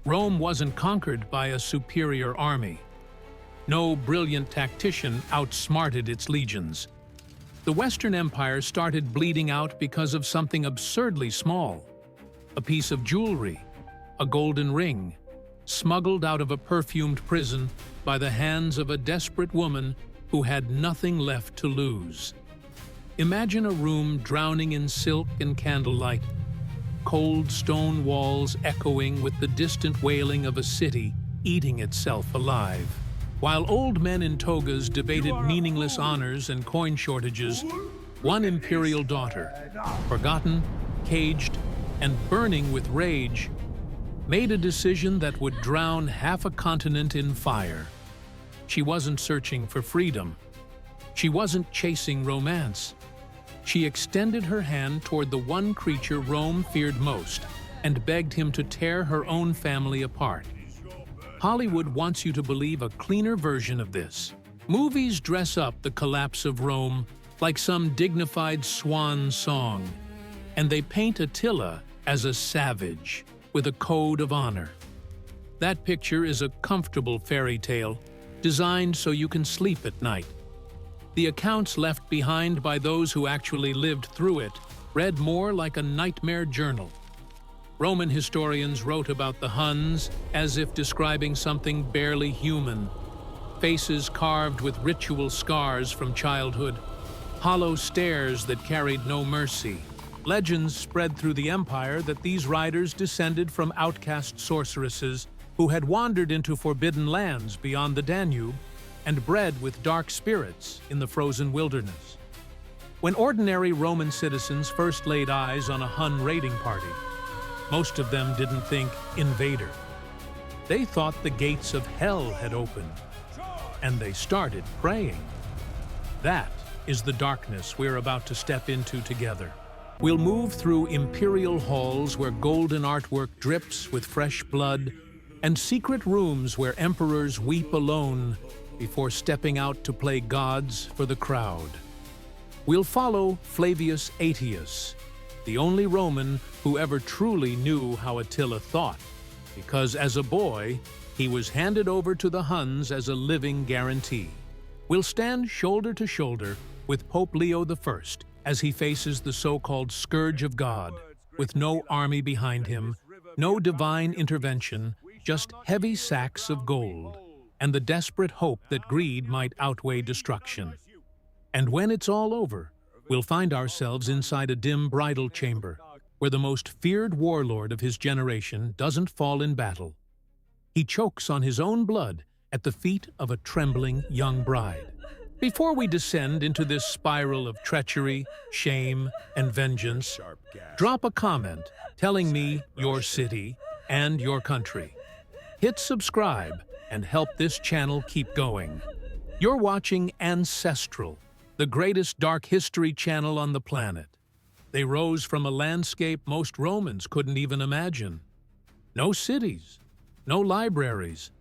Rome wasn't conquered by a superior army. No brilliant tactician outsmarted its legions. The Western Empire started bleeding out because of something absurdly small: a piece of jewelry, a golden ring, smuggled out of a perfumed prison by the hands of a desperate woman who had nothing left to lose. Imagine a room drowning in silk and candlelight, cold stone walls echoing with the distant wailing of a city eating itself alive. While old men in togas debated meaningless honors and coin shortages, one imperial daughter, forgotten, caged, and burning with rage, made a decision that would drown half a continent in fire. She wasn't searching for freedom. She wasn't chasing romance. She extended her hand toward the one creature Rome feared most and begged him to tear her own family apart. Hollywood wants you to believe a cleaner version of this. Movies dress up the collapse of Rome like some dignified swan song, and they paint Attila as a savage with a code of honor. That picture is a comfortable fairy tale designed so you can sleep at night. The accounts left behind by those who actually lived through it read more like a nightmare journal. Roman historians wrote about the Huns as if describing something barely human: faces carved with ritual scars from childhood, hollow stares that carried no mercy. Legends spread through the empire that these riders descended from outcast sorceresses who had wandered into forbidden lands beyond the Danube and bred with dark spirits in the frozen wilderness. When ordinary Roman citizens first laid eyes on a Hun raiding party, most of them didn't think invader. They thought the gates of hell had opened, and they started praying. That is the darkness we're about to step into together. We'll move through imperial halls where golden artwork drips with fresh blood, and secret rooms where emperors weep alone before stepping out to play gods for the crowd. We'll follow Flavius Aetius, the only Roman who ever truly knew how Attila thought, because as a boy, he was handed over to the Huns as a living guarantee. We'll stand shoulder to shoulder with Pope Leo I as he faces the so-called Scourge of God, with no army behind him, no divine intervention, just heavy sacks of gold, and the desperate hope that greed might outweigh destruction. And when it's all over, we'll find ourselves inside a dim bridal chamber, where the most feared warlord of his generation doesn't fall in battle. He chokes on his own blood at the feet of a trembling young bride. Before we descend into this spiral of treachery, shame, and vengeance, drop a comment telling me your city and your country. Hit subscribe and help this channel keep going. You're watching Ancestral, the greatest dark history channel on the planet. They rose from a landscape most Romans couldn't even imagine. No cities, no libraries,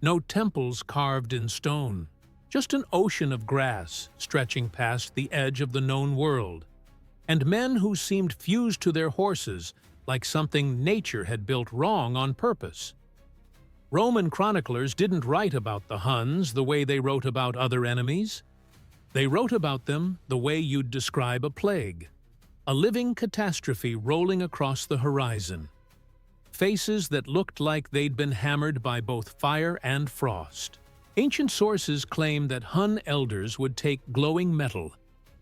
no temples carved in stone. Just an ocean of grass stretching past the edge of the known world, and men who seemed fused to their horses like something nature had built wrong on purpose. Roman chroniclers didn't write about the Huns the way they wrote about other enemies. They wrote about them the way you'd describe a plague, a living catastrophe rolling across the horizon. Faces that looked like they'd been hammered by both fire and frost. Ancient sources claim that Hun elders would take glowing metal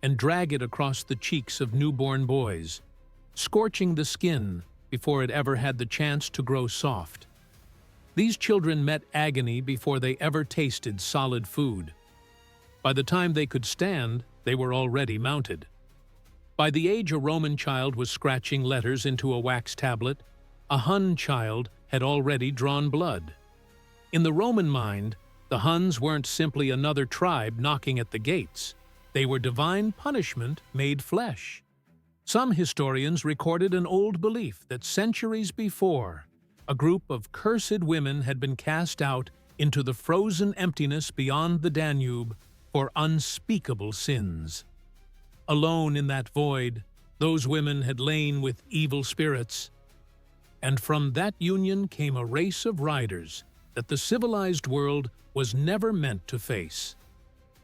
and drag it across the cheeks of newborn boys, scorching the skin before it ever had the chance to grow soft. These children met agony before they ever tasted solid food. By the time they could stand, they were already mounted. By the age a Roman child was scratching letters into a wax tablet, a Hun child had already drawn blood. In the Roman mind, the Huns weren't simply another tribe knocking at the gates. They were divine punishment made flesh. Some historians recorded an old belief that centuries before, a group of cursed women had been cast out into the frozen emptiness beyond the Danube for unspeakable sins. Alone in that void, those women had lain with evil spirits. And from that union came a race of riders that the civilized world was never meant to face.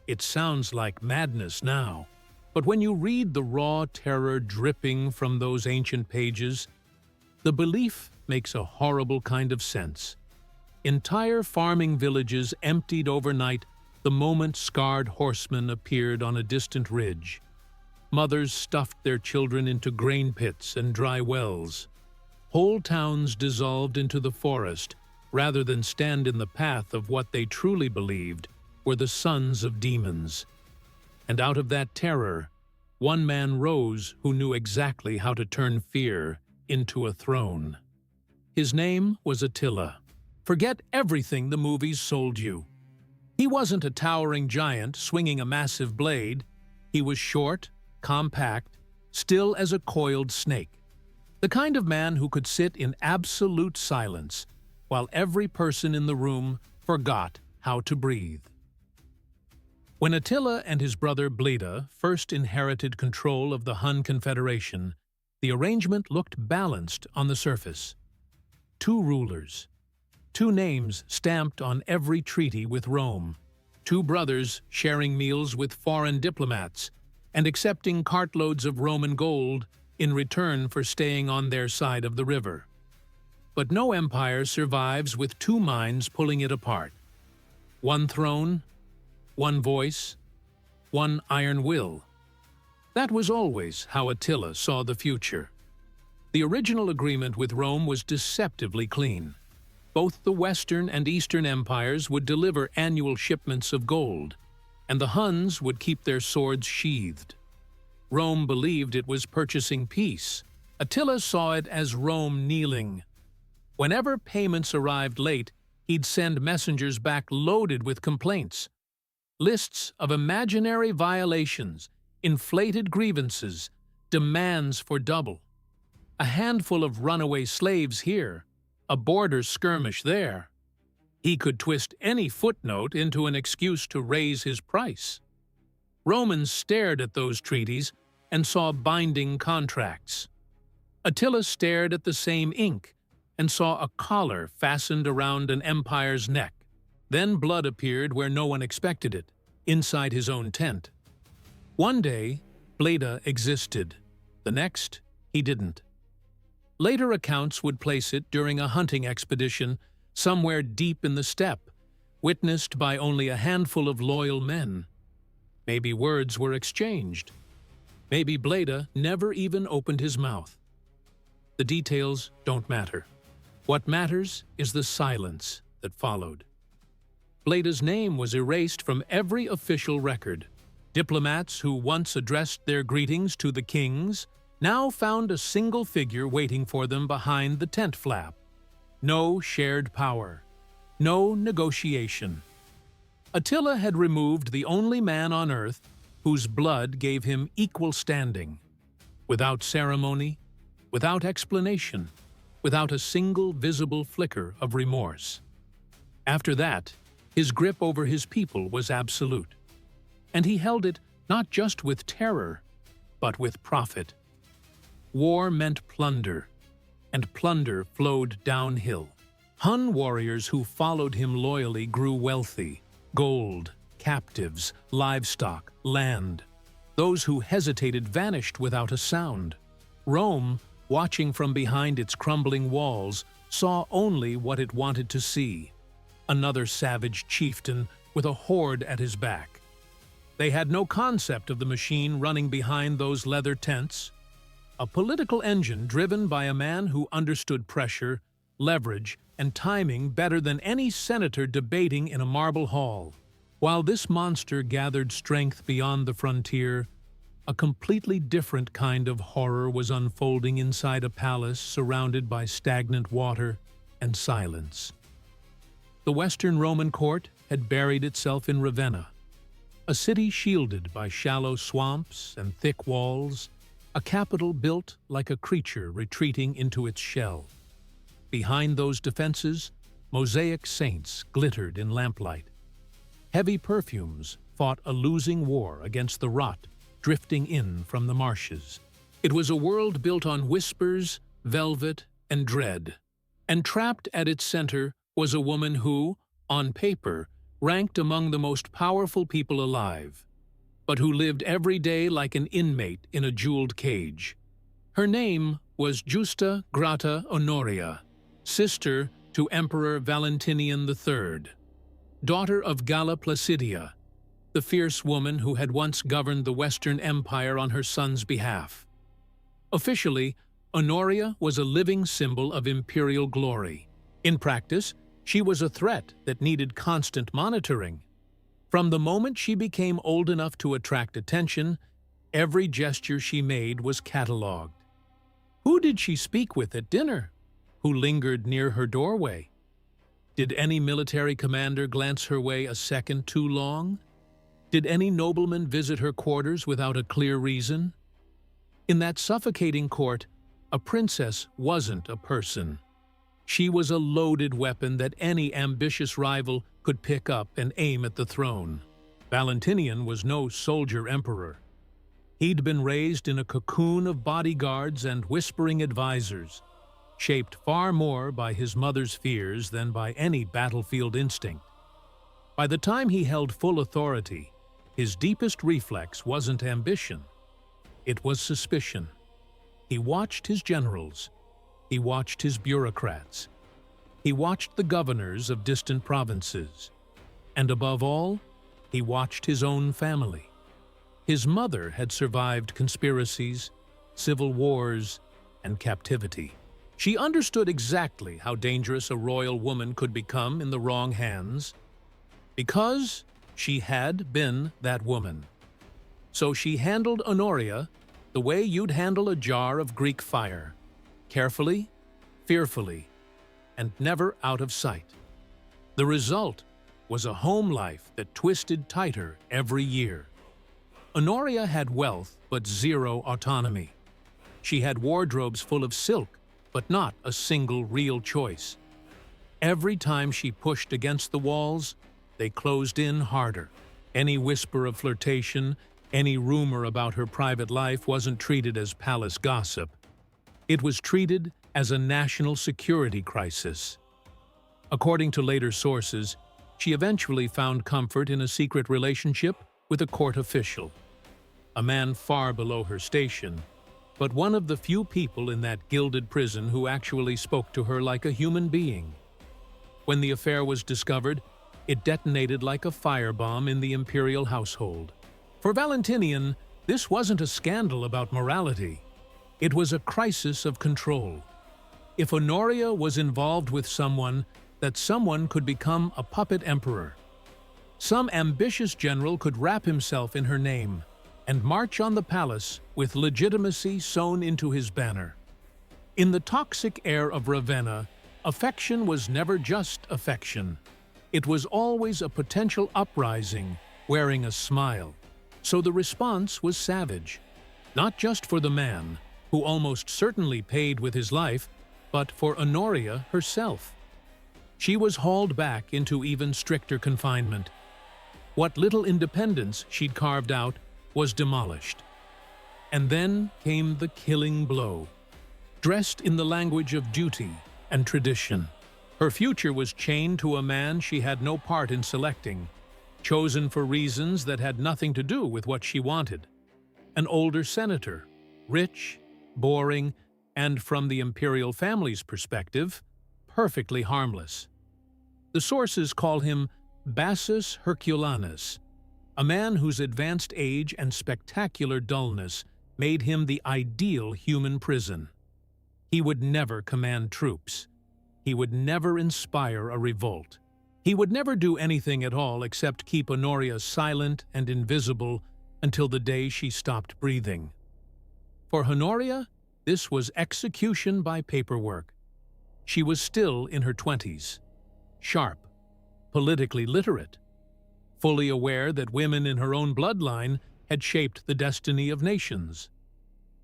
It sounds like madness now, but when you read the raw terror dripping from those ancient pages, the belief makes a horrible kind of sense. Entire farming villages emptied overnight the moment scarred horsemen appeared on a distant ridge. Mothers stuffed their children into grain pits and dry wells. Whole towns dissolved into the forest rather than stand in the path of what they truly believed were the sons of demons. And out of that terror, one man rose who knew exactly how to turn fear into a throne. His name was Attila. Forget everything the movies sold you. He wasn't a towering giant swinging a massive blade. He was short, compact, still as a coiled snake. The kind of man who could sit in absolute silence while every person in the room forgot how to breathe. When Attila and his brother Bleda first inherited control of the Hun Confederation, the arrangement looked balanced on the surface. Two rulers, two names stamped on every treaty with Rome, two brothers sharing meals with foreign diplomats and accepting cartloads of Roman gold in return for staying on their side of the river. But no empire survives with two minds pulling it apart. One throne, one voice, one iron will. That was always how Attila saw the future. The original agreement with Rome was deceptively clean. Both the Western and Eastern empires would deliver annual shipments of gold, and the Huns would keep their swords sheathed. Rome believed it was purchasing peace. Attila saw it as Rome kneeling. Whenever payments arrived late, he'd send messengers back loaded with complaints. Lists of imaginary violations, inflated grievances, demands for double. A handful of runaway slaves here, a border skirmish there. He could twist any footnote into an excuse to raise his price. Romans stared at those treaties and saw binding contracts. Attila stared at the same ink and saw a collar fastened around an empire's neck. Then blood appeared where no one expected it, inside his own tent. One day, Bleda existed. The next, he didn't. Later accounts would place it during a hunting expedition somewhere deep in the steppe, witnessed by only a handful of loyal men. Maybe words were exchanged. Maybe Bleda never even opened his mouth. The details don't matter. What matters is the silence that followed. Bleda's name was erased from every official record. Diplomats who once addressed their greetings to the kings now found a single figure waiting for them behind the tent flap. No shared power. No negotiation. Attila had removed the only man on earth whose blood gave him equal standing. Without ceremony, without explanation, without a single visible flicker of remorse. After that, his grip over his people was absolute. And he held it not just with terror, but with profit. War meant plunder, and plunder flowed downhill. Hun warriors who followed him loyally grew wealthy. Gold, captives, livestock, land. Those who hesitated vanished without a sound. Rome, watching from behind its crumbling walls, saw only what it wanted to see. Another savage chieftain with a horde at his back. They had no concept of the machine running behind those leather tents. A political engine driven by a man who understood pressure, leverage, and timing better than any senator debating in a marble hall. While this monster gathered strength beyond the frontier, a completely different kind of horror was unfolding inside a palace surrounded by stagnant water and silence. The Western Roman court had buried itself in Ravenna, a city shielded by shallow swamps and thick walls, a capital built like a creature retreating into its shell. Behind those defenses, mosaic saints glittered in lamplight. Heavy perfumes fought a losing war against the rot drifting in from the marshes. It was a world built on whispers, velvet, and dread. And trapped at its center was a woman who, on paper, ranked among the most powerful people alive, but who lived every day like an inmate in a jeweled cage. Her name was Justa Grata Honoria, sister to Emperor Valentinian III, daughter of Galla Placidia, the fierce woman who had once governed the Western Empire on her son's behalf. Officially, Honoria was a living symbol of imperial glory. In practice, she was a threat that needed constant monitoring. From the moment she became old enough to attract attention, every gesture she made was catalogued. Who did she speak with at dinner? Who lingered near her doorway? Did any military commander glance her way a second too long? Did any nobleman visit her quarters without a clear reason? In that suffocating court, a princess wasn't a person. She was a loaded weapon that any ambitious rival could pick up and aim at the throne. Valentinian was no soldier emperor. He'd been raised in a cocoon of bodyguards and whispering advisors, shaped far more by his mother's fears than by any battlefield instinct. By the time he held full authority, his deepest reflex wasn't ambition. It was suspicion. He watched his generals. He watched his bureaucrats. He watched the governors of distant provinces. And above all, he watched his own family. His mother had survived conspiracies, civil wars, and captivity. She understood exactly how dangerous a royal woman could become in the wrong hands, because she had been that woman. So she handled Honoria the way you'd handle a jar of Greek fire, carefully, fearfully, and never out of sight. The result was a home life that twisted tighter every year. Honoria had wealth but zero autonomy. She had wardrobes full of silk, but not a single real choice. Every time she pushed against the walls, they closed in harder. Any whisper of flirtation, any rumor about her private life wasn't treated as palace gossip. It was treated as a national security crisis. According to later sources, she eventually found comfort in a secret relationship with a court official, a man far below her station, but one of the few people in that gilded prison who actually spoke to her like a human being. When the affair was discovered, it detonated like a firebomb in the imperial household. For Valentinian, this wasn't a scandal about morality. It was a crisis of control. If Honoria was involved with someone, that someone could become a puppet emperor. Some ambitious general could wrap himself in her name and march on the palace with legitimacy sewn into his banner. In the toxic air of Ravenna, affection was never just affection. It was always a potential uprising, wearing a smile. So the response was savage, not just for the man, who almost certainly paid with his life, but for Honoria herself. She was hauled back into even stricter confinement. What little independence she'd carved out was demolished. And then came the killing blow. Dressed in the language of duty and tradition, her future was chained to a man she had no part in selecting, chosen for reasons that had nothing to do with what she wanted. An older senator, rich, boring, and from the imperial family's perspective, perfectly harmless. The sources call him Bassus Herculanus, a man whose advanced age and spectacular dullness made him the ideal human prison. He would never command troops. He would never inspire a revolt. He would never do anything at all except keep Honoria silent and invisible until the day she stopped breathing. For Honoria, this was execution by paperwork. She was still in her 20s, sharp, politically literate, fully aware that women in her own bloodline had shaped the destiny of nations.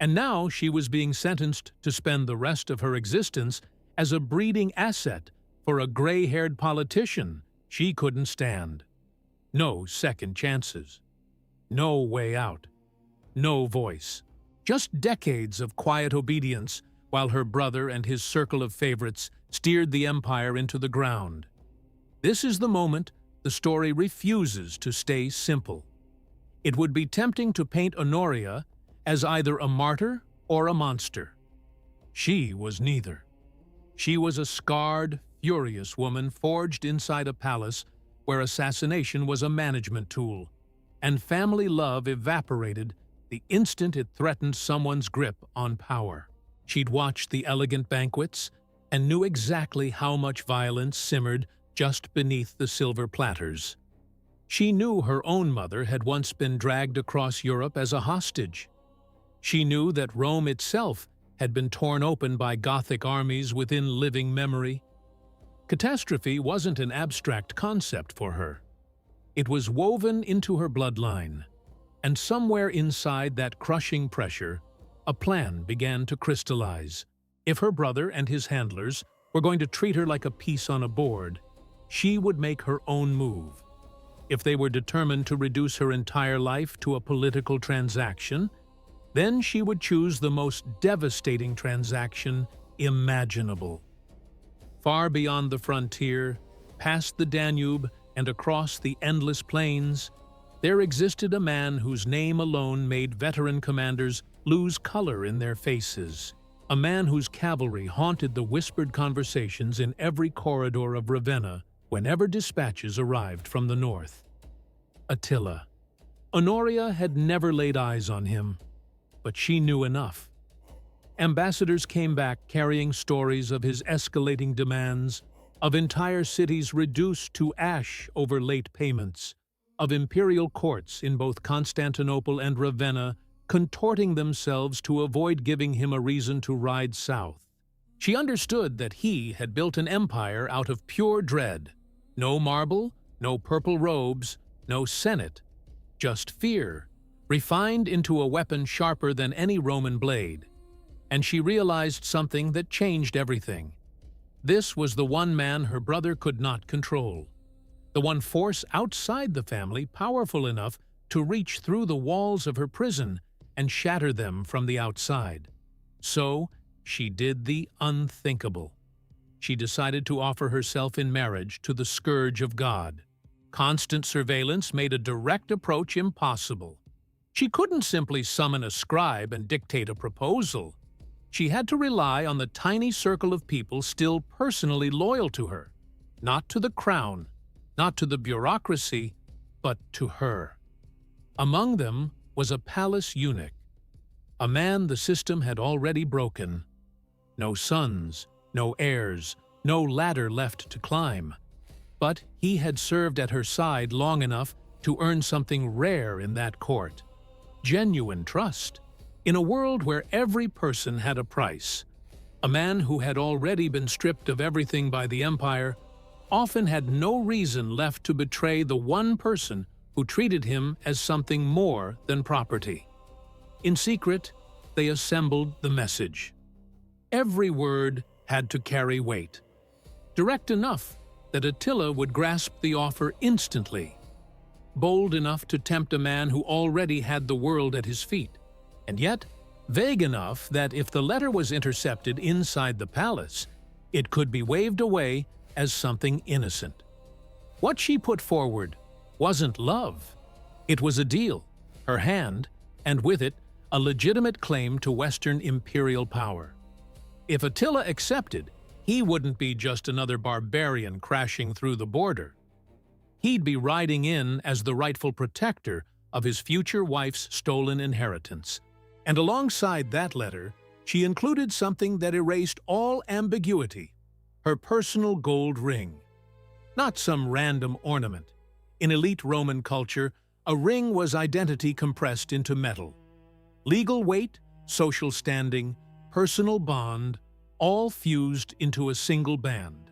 And now she was being sentenced to spend the rest of her existence as a breeding asset for a gray-haired politician she couldn't stand. No second chances. No way out. No voice. Just decades of quiet obedience while her brother and his circle of favorites steered the empire into the ground. This is the moment the story refuses to stay simple. It would be tempting to paint Honoria as either a martyr or a monster. She was neither. She was a scarred, furious woman forged inside a palace where assassination was a management tool, and family love evaporated the instant it threatened someone's grip on power. She'd watched the elegant banquets and knew exactly how much violence simmered just beneath the silver platters. She knew her own mother had once been dragged across Europe as a hostage. She knew that Rome itself had been torn open by Gothic armies within living memory. Catastrophe wasn't an abstract concept for her. It was woven into her bloodline, and somewhere inside that crushing pressure, a plan began to crystallize. If her brother and his handlers were going to treat her like a piece on a board, she would make her own move. If they were determined to reduce her entire life to a political transaction, then she would choose the most devastating transaction imaginable. Far beyond the frontier, past the Danube and across the endless plains, there existed a man whose name alone made veteran commanders lose color in their faces. A man whose cavalry haunted the whispered conversations in every corridor of Ravenna whenever dispatches arrived from the north. Attila. Honoria had never laid eyes on him, but she knew enough. Ambassadors came back carrying stories of his escalating demands, of entire cities reduced to ash over late payments, of imperial courts in both Constantinople and Ravenna contorting themselves to avoid giving him a reason to ride south. She understood that he had built an empire out of pure dread. No marble, no purple robes, no senate, just fear, refined into a weapon sharper than any Roman blade. And she realized something that changed everything. This was the one man her brother could not control, the one force outside the family powerful enough to reach through the walls of her prison and shatter them from the outside. So she did the unthinkable. She decided to offer herself in marriage to the scourge of God. Constant surveillance made a direct approach impossible. She couldn't simply summon a scribe and dictate a proposal. She had to rely on the tiny circle of people still personally loyal to her, not to the crown, not to the bureaucracy, but to her. Among them was a palace eunuch, a man the system had already broken. No sons, no heirs, no ladder left to climb. But he had served at her side long enough to earn something rare in that court: genuine trust. In a world where every person had a price, a man who had already been stripped of everything by the empire often had no reason left to betray the one person who treated him as something more than property. In secret, they assembled the message. Every word had to carry weight, direct enough that Attila would grasp the offer instantly, bold enough to tempt a man who already had the world at his feet, and yet vague enough that if the letter was intercepted inside the palace, it could be waved away as something innocent. What she put forward wasn't love. It was a deal, her hand, and with it, a legitimate claim to Western imperial power. If Attila accepted, he wouldn't be just another barbarian crashing through the border. He'd be riding in as the rightful protector of his future wife's stolen inheritance. And alongside that letter, she included something that erased all ambiguity: her personal gold ring. Not some random ornament. In elite Roman culture, a ring was identity compressed into metal. Legal weight, social standing, personal bond, all fused into a single band.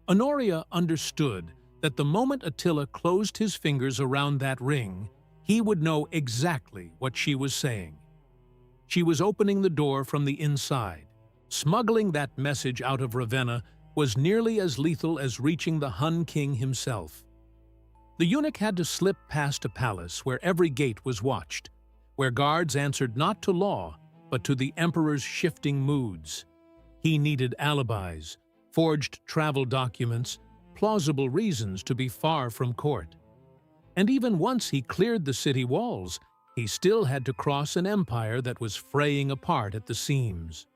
Honoria understood that the moment Attila closed his fingers around that ring, he would know exactly what she was saying. She was opening the door from the inside. Smuggling that message out of Ravenna was nearly as lethal as reaching the Hun king himself. The eunuch had to slip past a palace where every gate was watched, where guards answered not to law, but to the emperor's shifting moods. He needed alibis, forged travel documents, plausible reasons to be far from court. And even once he cleared the city walls, he still had to cross an empire that was fraying apart at the seams.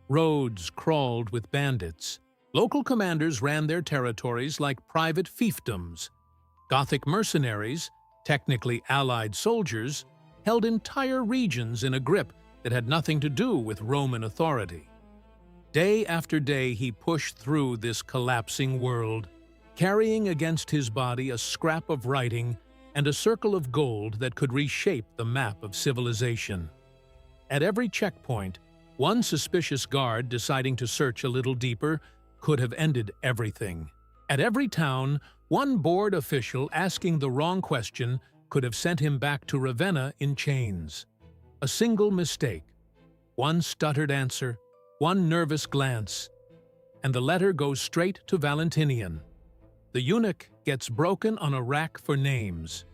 Roads crawled with bandits. Local commanders ran their territories like private fiefdoms. Gothic mercenaries, technically allied soldiers, held entire regions in a grip that had nothing to do with Roman authority. Day after day he pushed through this collapsing world, carrying against his body a scrap of writing and a circle of gold that could reshape the map of civilization. At every checkpoint, one suspicious guard deciding to search a little deeper could have ended everything. At every town, one bored official asking the wrong question could have sent him back to Ravenna in chains. A single mistake, one stuttered answer, one nervous glance, and the letter goes straight to Valentinian. The eunuch gets broken on a rack for names.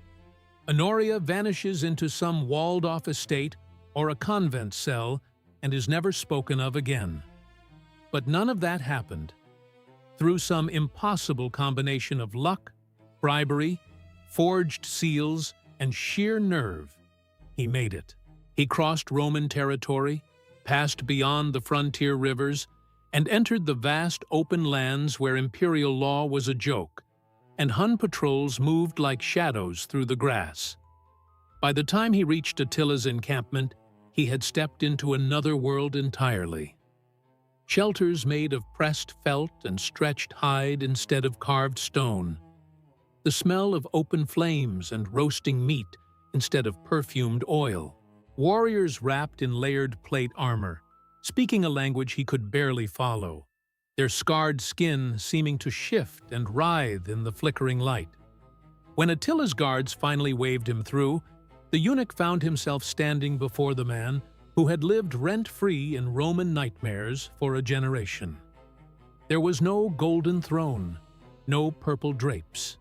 Honoria vanishes into some walled-off estate or a convent cell and is never spoken of again. But none of that happened. Through some impossible combination of luck, bribery, forged seals, and sheer nerve, he made it. He crossed Roman territory, passed beyond the frontier rivers, and entered the vast open lands where imperial law was a joke, and Hun patrols moved like shadows through the grass. By the time he reached Attila's encampment, he had stepped into another world entirely. Shelters made of pressed felt and stretched hide instead of carved stone. The smell of open flames and roasting meat instead of perfumed oil. Warriors wrapped in layered plate armor, speaking a language he could barely follow, their scarred skin seeming to shift and writhe in the flickering light. When Attila's guards finally waved him through, the eunuch found himself standing before the man who had lived rent-free in Roman nightmares for a generation. There was no golden throne, no purple drapes.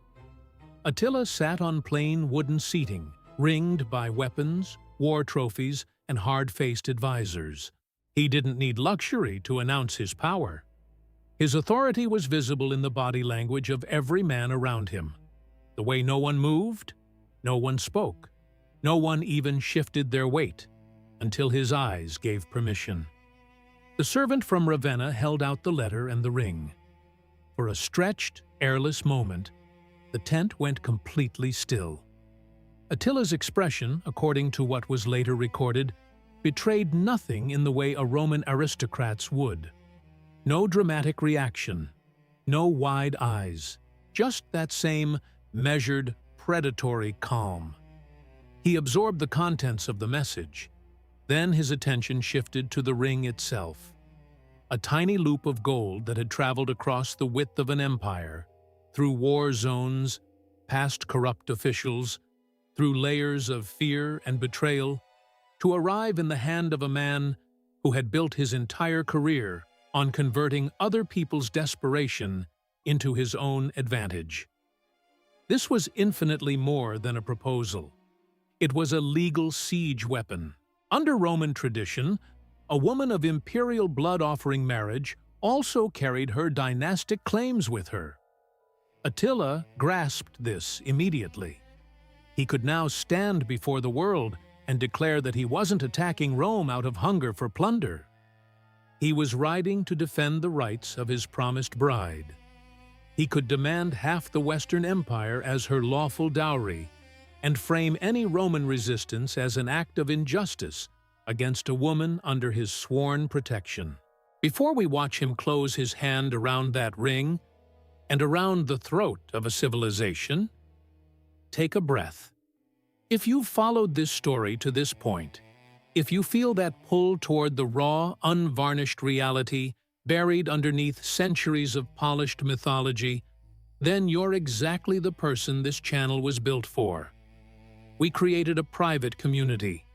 Attila sat on plain wooden seating, ringed by weapons, war trophies, and hard-faced advisors. He didn't need luxury to announce his power. His authority was visible in the body language of every man around him. The way no one moved, no one spoke, no one even shifted their weight, until his eyes gave permission. The servant from Ravenna held out the letter and the ring. For a stretched, airless moment, the tent went completely still. Attila's expression, according to what was later recorded, betrayed nothing in the way a Roman aristocrat's would. No dramatic reaction, no wide eyes, just that same measured, predatory calm. He absorbed the contents of the message. Then his attention shifted to the ring itself. A tiny loop of gold that had traveled across the width of an empire, through war zones, past corrupt officials, through layers of fear and betrayal, to arrive in the hand of a man who had built his entire career on converting other people's desperation into his own advantage. This was infinitely more than a proposal. It was a legal siege weapon. Under Roman tradition, a woman of imperial blood-offering marriage also carried her dynastic claims with her. Attila grasped this immediately. He could now stand before the world and declare that he wasn't attacking Rome out of hunger for plunder. He was riding to defend the rights of his promised bride. He could demand half the Western Empire as her lawful dowry and frame any Roman resistance as an act of injustice against a woman under his sworn protection. Before we watch him close his hand around that ring and around the throat of a civilization, take a breath. If you've followed this story to this point, if you feel that pull toward the raw, unvarnished reality buried underneath centuries of polished mythology, then you're exactly the person this channel was built for. We created a private community,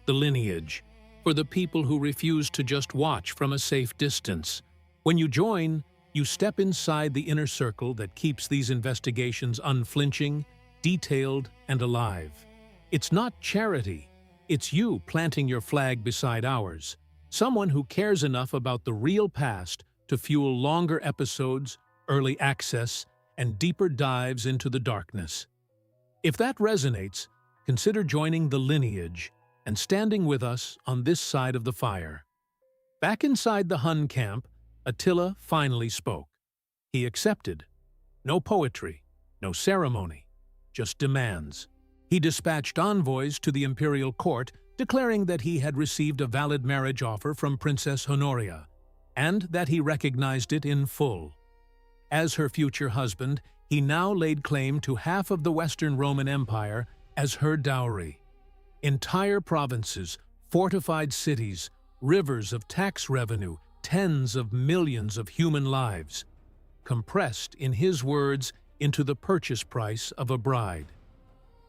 the Lineage, for the people who refuse to just watch from a safe distance. When you join, you step inside the inner circle that keeps these investigations unflinching, detailed, and alive. It's not charity. It's you planting your flag beside ours, Someone who cares enough about the real past to fuel longer episodes, early access, and deeper dives into the darkness. If that resonates, consider joining the lineage and standing with us on this side of the fire. Back inside the Hun camp, Attila finally spoke. He accepted. No poetry, no ceremony, just demands. He dispatched envoys to the imperial court, declaring that he had received a valid marriage offer from Princess Honoria, and that he recognized it in full. As her future husband, he now laid claim to half of the Western Roman Empire as her dowry. Entire provinces, fortified cities, rivers of tax revenue, tens of millions of human lives, compressed, in his words, into the purchase price of a bride.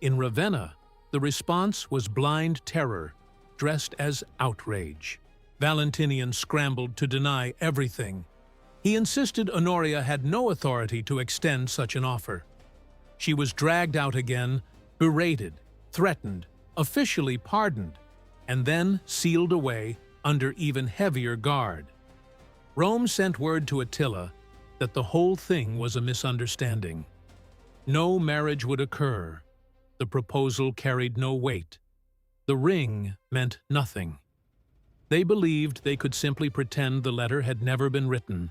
In Ravenna, the response was blind terror, dressed as outrage. Valentinian scrambled to deny everything. He insisted Honoria had no authority to extend such an offer. She was dragged out again, berated, threatened, officially pardoned, and then sealed away under even heavier guard. Rome sent word to Attila that the whole thing was a misunderstanding. No marriage would occur. The proposal carried no weight. The ring meant nothing. They believed they could simply pretend the letter had never been written.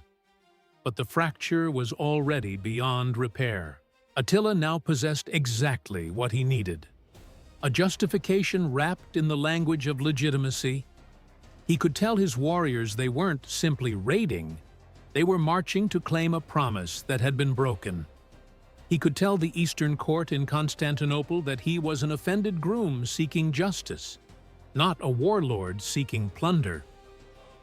But the fracture was already beyond repair. Attila now possessed exactly what he needed. A justification wrapped in the language of legitimacy. He could tell his warriors they weren't simply raiding, they were marching to claim a promise that had been broken. He could tell the Eastern court in Constantinople that he was an offended groom seeking justice, not a warlord seeking plunder.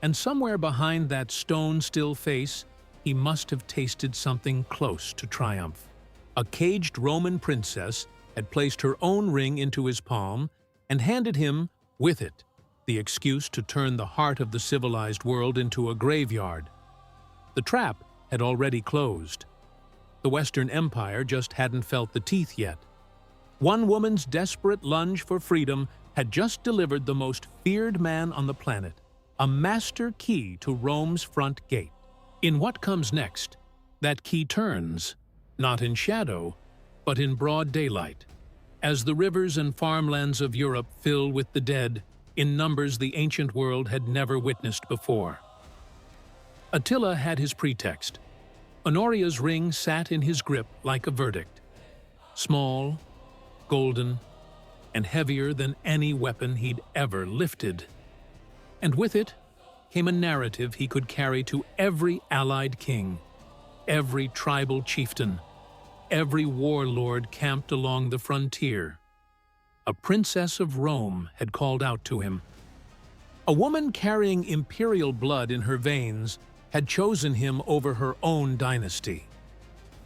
And somewhere behind that stone-still face, he must have tasted something close to triumph. A caged Roman princess had placed her own ring into his palm and handed him, with it, the excuse to turn the heart of the civilized world into a graveyard. The trap had already closed. The Western Empire just hadn't felt the teeth yet. One woman's desperate lunge for freedom had just delivered the most feared man on the planet, a master key to Rome's front gate. In what comes next, that key turns, not in shadow, but in broad daylight. As the rivers and farmlands of Europe fill with the dead, in numbers the ancient world had never witnessed before. Attila had his pretext. Honoria's ring sat in his grip like a verdict. Small, golden, and heavier than any weapon he'd ever lifted. And with it came a narrative he could carry to every allied king, every tribal chieftain, every warlord camped along the frontier. A princess of Rome had called out to him. A woman carrying imperial blood in her veins had chosen him over her own dynasty.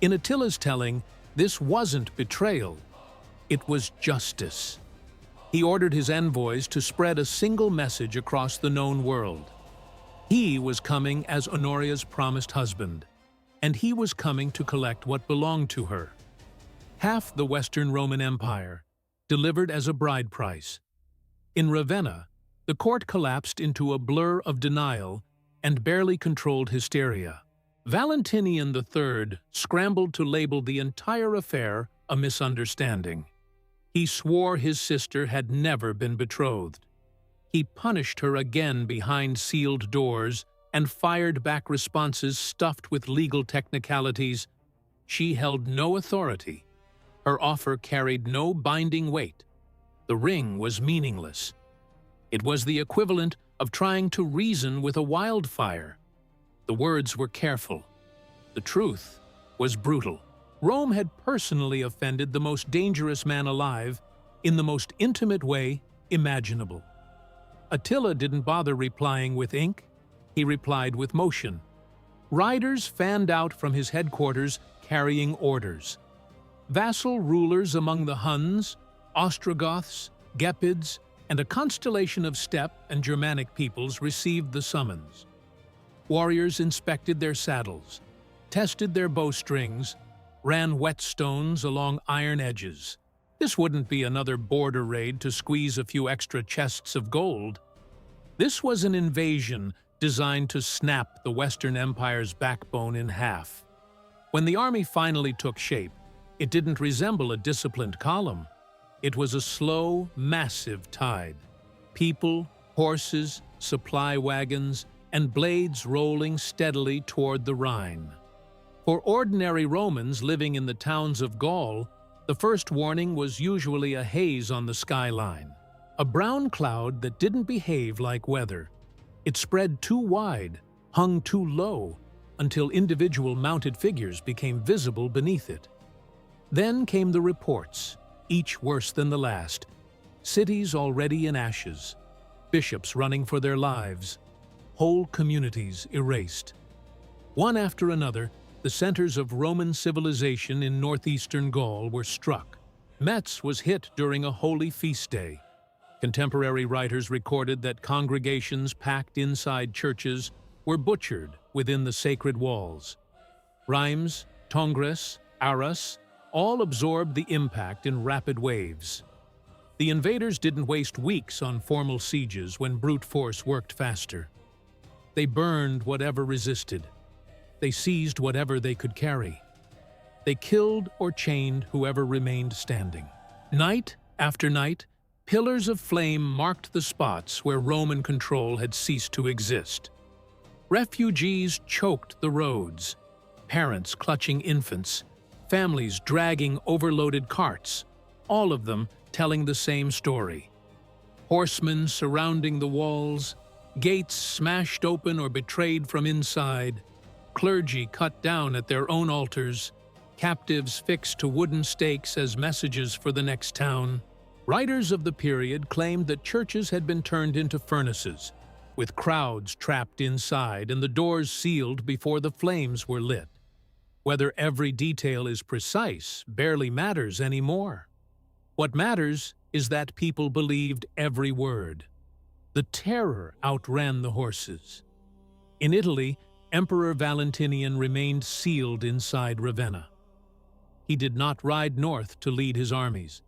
In Attila's telling, this wasn't betrayal, it was justice. He ordered his envoys to spread a single message across the known world. He was coming as Honoria's promised husband, and he was coming to collect what belonged to her. Half the Western Roman Empire, delivered as a bride price. In Ravenna, the court collapsed into a blur of denial and barely controlled hysteria. Valentinian III scrambled to label the entire affair a misunderstanding. He swore his sister had never been betrothed. He punished her again behind sealed doors and fired back responses stuffed with legal technicalities. She held no authority. Her offer carried no binding weight. The ring was meaningless. It was the equivalent of trying to reason with a wildfire. The words were careful. The truth was brutal. Rome had personally offended the most dangerous man alive in the most intimate way imaginable. Attila didn't bother replying with ink. He replied with motion. Riders fanned out from his headquarters carrying orders. Vassal rulers among the Huns, Ostrogoths, Gepids, and a constellation of steppe and Germanic peoples received the summons. Warriors inspected their saddles, tested their bowstrings, ran whetstones along iron edges. This wouldn't be another border raid to squeeze a few extra chests of gold. This was an invasion designed to snap the Western Empire's backbone in half. When the army finally took shape, it didn't resemble a disciplined column. It was a slow, massive tide. People, horses, supply wagons, and blades rolling steadily toward the Rhine. For ordinary Romans living in the towns of Gaul, the first warning was usually a haze on the skyline, a brown cloud that didn't behave like weather. It spread too wide, hung too low, until individual mounted figures became visible beneath it. Then came the reports, each worse than the last. Cities already in ashes, bishops running for their lives, whole communities erased. One after another, the centers of Roman civilization in northeastern Gaul were struck. Metz was hit during a holy feast day. Contemporary writers recorded that congregations packed inside churches were butchered within the sacred walls. Reims, Tongres, Arras all absorbed the impact in rapid waves. The invaders didn't waste weeks on formal sieges when brute force worked faster. They burned whatever resisted. They seized whatever they could carry. They killed or chained whoever remained standing. Night after night, pillars of flame marked the spots where Roman control had ceased to exist. Refugees choked the roads, parents clutching infants, families dragging overloaded carts, all of them telling the same story. Horsemen surrounding the walls, gates smashed open or betrayed from inside, clergy cut down at their own altars, captives fixed to wooden stakes as messages for the next town. Writers of the period claimed that churches had been turned into furnaces, with crowds trapped inside and the doors sealed before the flames were lit. Whether every detail is precise barely matters anymore. What matters is that people believed every word. The terror outran the horses. In Italy, Emperor Valentinian remained sealed inside Ravenna. He did not ride north to lead his armies.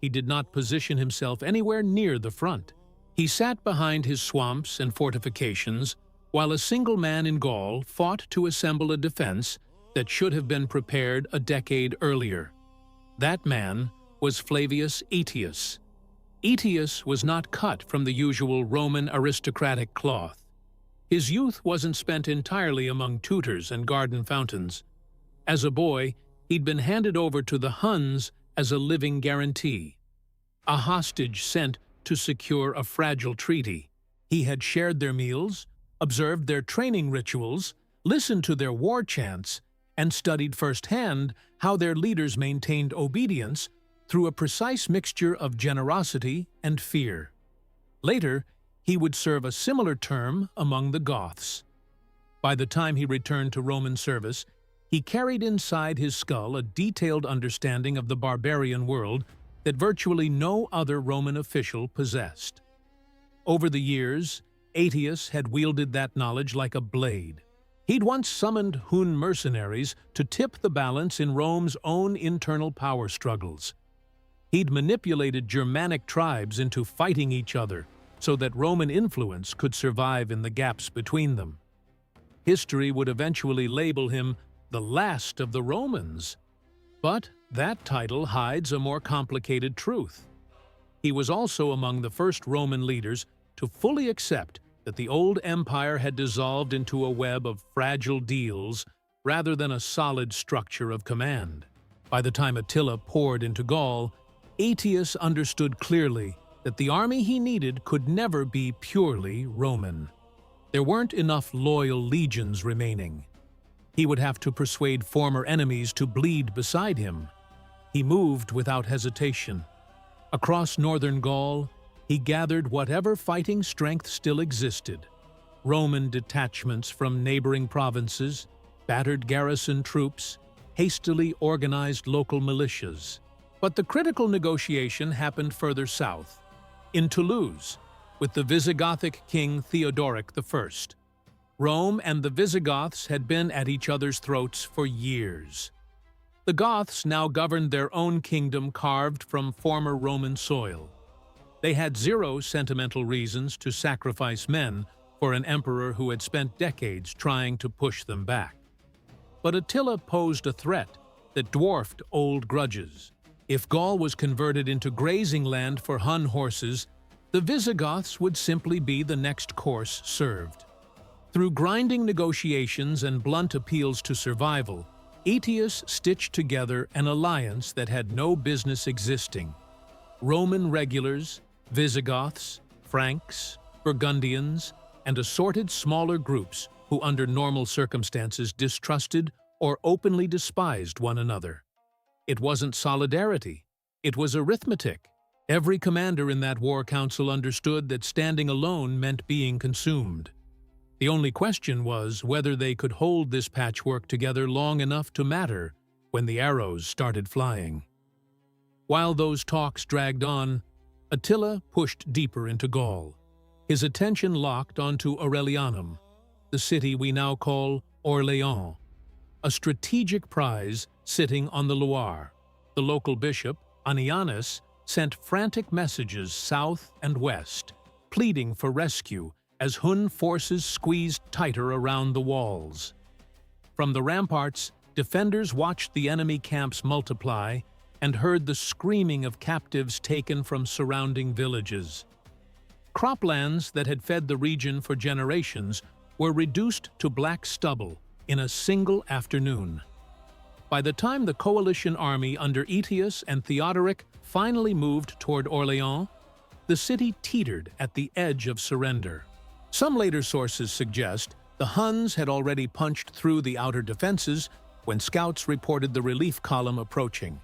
He did not position himself anywhere near the front. He sat behind his swamps and fortifications, while a single man in Gaul fought to assemble a defense that should have been prepared a decade earlier. That man was Flavius Aetius. Aetius was not cut from the usual Roman aristocratic cloth. His youth wasn't spent entirely among tutors and garden fountains. As a boy, he'd been handed over to the Huns as a living guarantee, a hostage sent to secure a fragile treaty. He had shared their meals, observed their training rituals, listened to their war chants, and studied firsthand how their leaders maintained obedience through a precise mixture of generosity and fear. Later, he would serve a similar term among the Goths. By the time he returned to Roman service, he carried inside his skull a detailed understanding of the barbarian world that virtually no other Roman official possessed. Over the years, Aetius had wielded that knowledge like a blade. He'd once summoned Hun mercenaries to tip the balance in Rome's own internal power struggles. He'd manipulated Germanic tribes into fighting each other so that Roman influence could survive in the gaps between them. History would eventually label him the last of the Romans. But that title hides a more complicated truth. He was also among the first Roman leaders to fully accept that the old empire had dissolved into a web of fragile deals rather than a solid structure of command. By the time Attila poured into Gaul, Aetius understood clearly that the army he needed could never be purely Roman. There weren't enough loyal legions remaining. He would have to persuade former enemies to bleed beside him. He moved without hesitation. Across northern Gaul, he gathered whatever fighting strength still existed. Roman detachments from neighboring provinces, battered garrison troops, hastily organized local militias. But the critical negotiation happened further south, in Toulouse, with the Visigothic king Theodoric I. Rome and the Visigoths had been at each other's throats for years. The Goths now governed their own kingdom carved from former Roman soil. They had zero sentimental reasons to sacrifice men for an emperor who had spent decades trying to push them back. But Attila posed a threat that dwarfed old grudges. If Gaul was converted into grazing land for Hun horses, the Visigoths would simply be the next course served. Through grinding negotiations and blunt appeals to survival, Aetius stitched together an alliance that had no business existing. Roman regulars, Visigoths, Franks, Burgundians, and assorted smaller groups who under normal circumstances distrusted or openly despised one another. It wasn't solidarity, it was arithmetic. Every commander in that war council understood that standing alone meant being consumed. The only question was whether they could hold this patchwork together long enough to matter when the arrows started flying. While those talks dragged on, Attila pushed deeper into Gaul, his attention locked onto Aurelianum, the city we now call Orléans, a strategic prize sitting on the Loire. The local bishop, Anianus, sent frantic messages south and west, pleading for rescue as Hun forces squeezed tighter around the walls. From the ramparts, defenders watched the enemy camps multiply and heard the screaming of captives taken from surrounding villages. Croplands that had fed the region for generations were reduced to black stubble in a single afternoon. By the time the coalition army under Aetius and Theodoric finally moved toward Orléans, the city teetered at the edge of surrender. Some later sources suggest the Huns had already punched through the outer defenses when scouts reported the relief column approaching.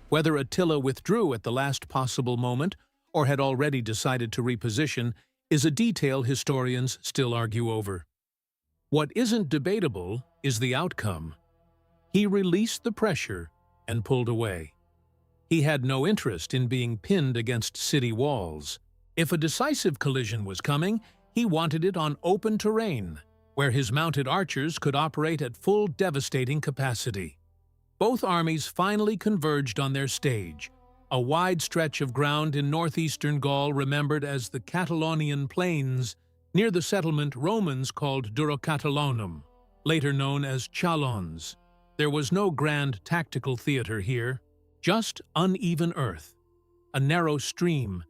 Whether Attila withdrew at the last possible moment or had already decided to reposition is a detail historians still argue over. What isn't debatable is the outcome. He released the pressure and pulled away. He had no interest in being pinned against city walls. If a decisive collision was coming, he wanted it on open terrain, where his mounted archers could operate at full devastating capacity. Both armies finally converged on their stage, a wide stretch of ground in northeastern Gaul remembered as the Catalonian Plains, near the settlement Romans called Durocatalaunum, later known as Chalons. There was no grand tactical theater here, just uneven earth, a narrow stream,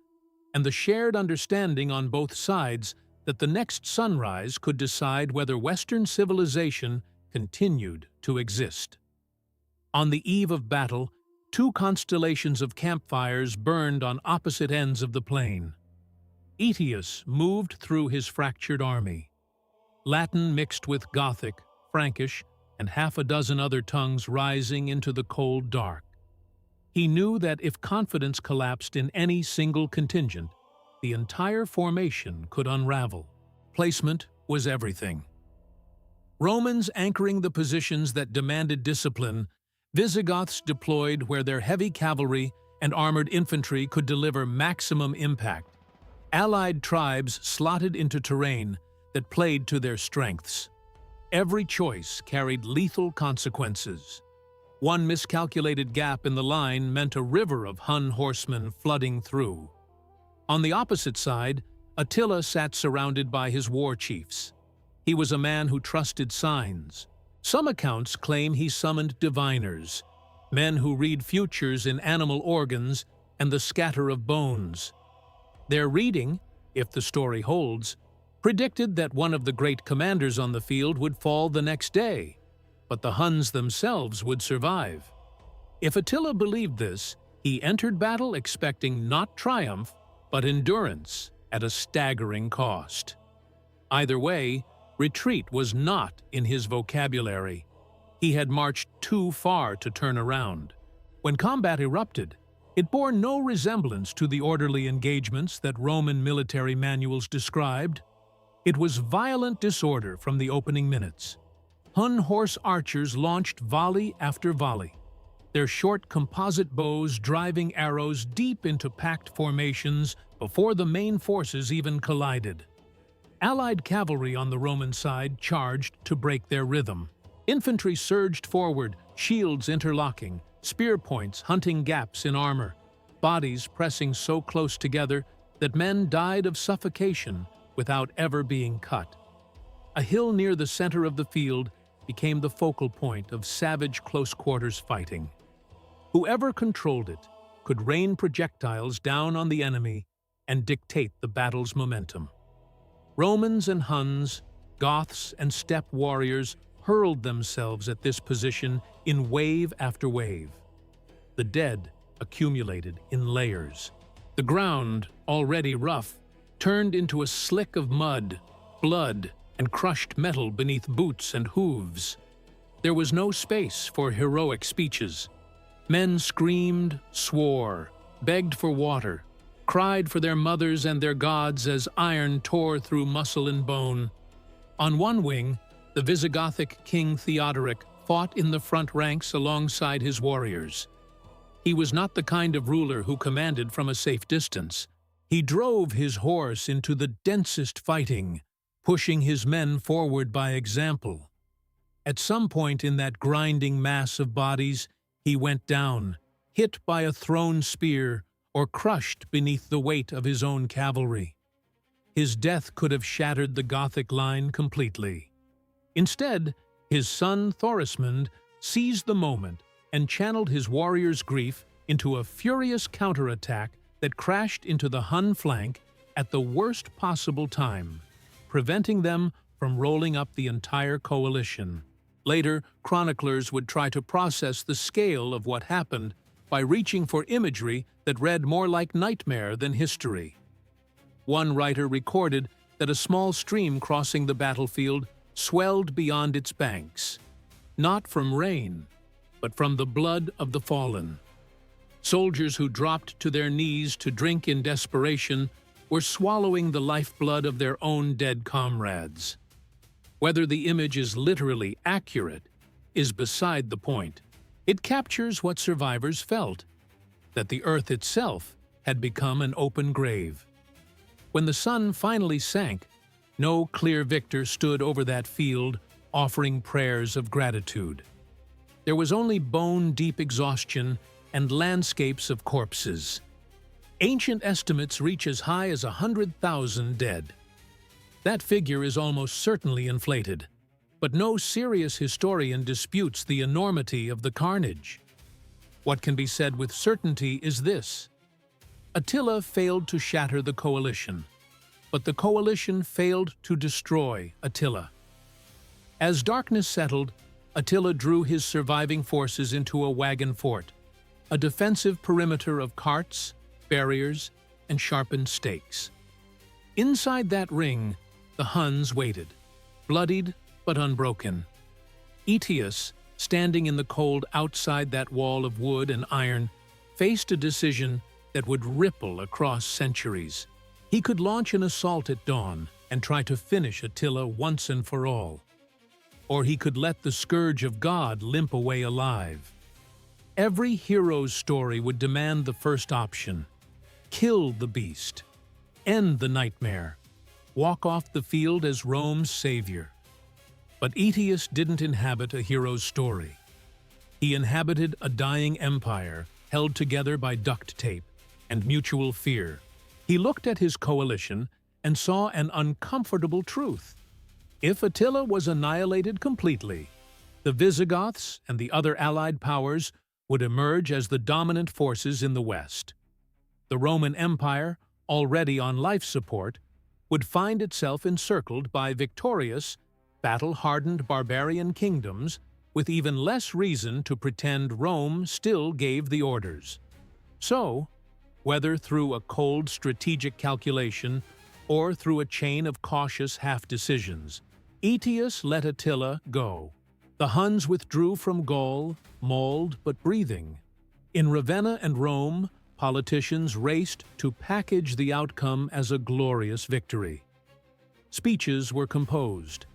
and the shared understanding on both sides that the next sunrise could decide whether Western civilization continued to exist. On the eve of battle, two constellations of campfires burned on opposite ends of the plain. Aetius moved through his fractured army. Latin mixed with Gothic, Frankish, and half a dozen other tongues rising into the cold dark. He knew that if confidence collapsed in any single contingent, the entire formation could unravel. Placement was everything. Romans anchoring the positions that demanded discipline, Visigoths deployed where their heavy cavalry and armored infantry could deliver maximum impact. Allied tribes slotted into terrain that played to their strengths. Every choice carried lethal consequences. One miscalculated gap in the line meant a river of Hun horsemen flooding through. On the opposite side, Attila sat surrounded by his war chiefs. He was a man who trusted signs. Some accounts claim he summoned diviners, men who read futures in animal organs and the scatter of bones. Their reading, if the story holds, predicted that one of the great commanders on the field would fall the next day, but the Huns themselves would survive. If Attila believed this, he entered battle expecting not triumph, but endurance at a staggering cost. Either way, retreat was not in his vocabulary. He had marched too far to turn around. When combat erupted, it bore no resemblance to the orderly engagements that Roman military manuals described. It was violent disorder from the opening minutes. Hun horse archers launched volley after volley, their short composite bows driving arrows deep into packed formations before the main forces even collided. Allied cavalry on the Roman side charged to break their rhythm. Infantry surged forward, shields interlocking, spear points hunting gaps in armor. bodies pressing so close together that men died of suffocation without ever being cut. A hill near the center of the field became the focal point of savage close-quarters fighting. Whoever controlled it could rain projectiles down on the enemy and dictate the battle's momentum. Romans and Huns, Goths and steppe warriors hurled themselves at this position in wave after wave. The dead accumulated in layers. The ground, already rough, turned into a slick of mud, blood, and crushed metal beneath boots and hooves. There was no space for heroic speeches. Men screamed, swore, begged for water, cried for their mothers and their gods as iron tore through muscle and bone. On one wing, the Visigothic king Theodoric fought in the front ranks alongside his warriors. He was not the kind of ruler who commanded from a safe distance. He drove his horse into the densest fighting, pushing his men forward by example. At some point in that grinding mass of bodies, he went down, hit by a thrown spear or crushed beneath the weight of his own cavalry. His death could have shattered the Gothic line completely. Instead, his son Thorismund seized the moment and channeled his warriors' grief into a furious counterattack that crashed into the Hun flank at the worst possible time, preventing them from rolling up the entire coalition. Later, chroniclers would try to process the scale of what happened by reaching for imagery that read more like nightmare than history. One writer recorded that a small stream crossing the battlefield swelled beyond its banks, not from rain, but from the blood of the fallen. Soldiers who dropped to their knees to drink in desperation were swallowing the lifeblood of their own dead comrades. Whether the image is literally accurate is beside the point. It captures what survivors felt, that the earth itself had become an open grave. When the sun finally sank, no clear victor stood over that field offering prayers of gratitude. There was only bone-deep exhaustion and landscapes of corpses. Ancient estimates reach as high as 100,000 dead. That figure is almost certainly inflated, but no serious historian disputes the enormity of the carnage. What can be said with certainty is this: Attila failed to shatter the coalition, but the coalition failed to destroy Attila. As darkness settled, Attila drew his surviving forces into a wagon fort, a defensive perimeter of carts, barriers, and sharpened stakes. Inside that ring, the Huns waited, bloodied but unbroken. Aetius, standing in the cold outside that wall of wood and iron, faced a decision that would ripple across centuries. He could launch an assault at dawn and try to finish Attila once and for all. Or he could let the scourge of God limp away alive. Every hero's story would demand the first option: kill the beast, end the nightmare, walk off the field as Rome's savior. But Aetius didn't inhabit a hero's story. He inhabited a dying empire held together by duct tape and mutual fear. He looked at his coalition and saw an uncomfortable truth. If Attila was annihilated completely, the Visigoths and the other allied powers would emerge as the dominant forces in the West. The Roman Empire, already on life support, would find itself encircled by victorious, battle-hardened barbarian kingdoms with even less reason to pretend Rome still gave the orders. So, whether through a cold strategic calculation or through a chain of cautious half-decisions, Aetius let Attila go. The Huns withdrew from Gaul, mauled but breathing. In Ravenna and Rome, politicians raced to package the outcome as a glorious victory. Speeches were composed.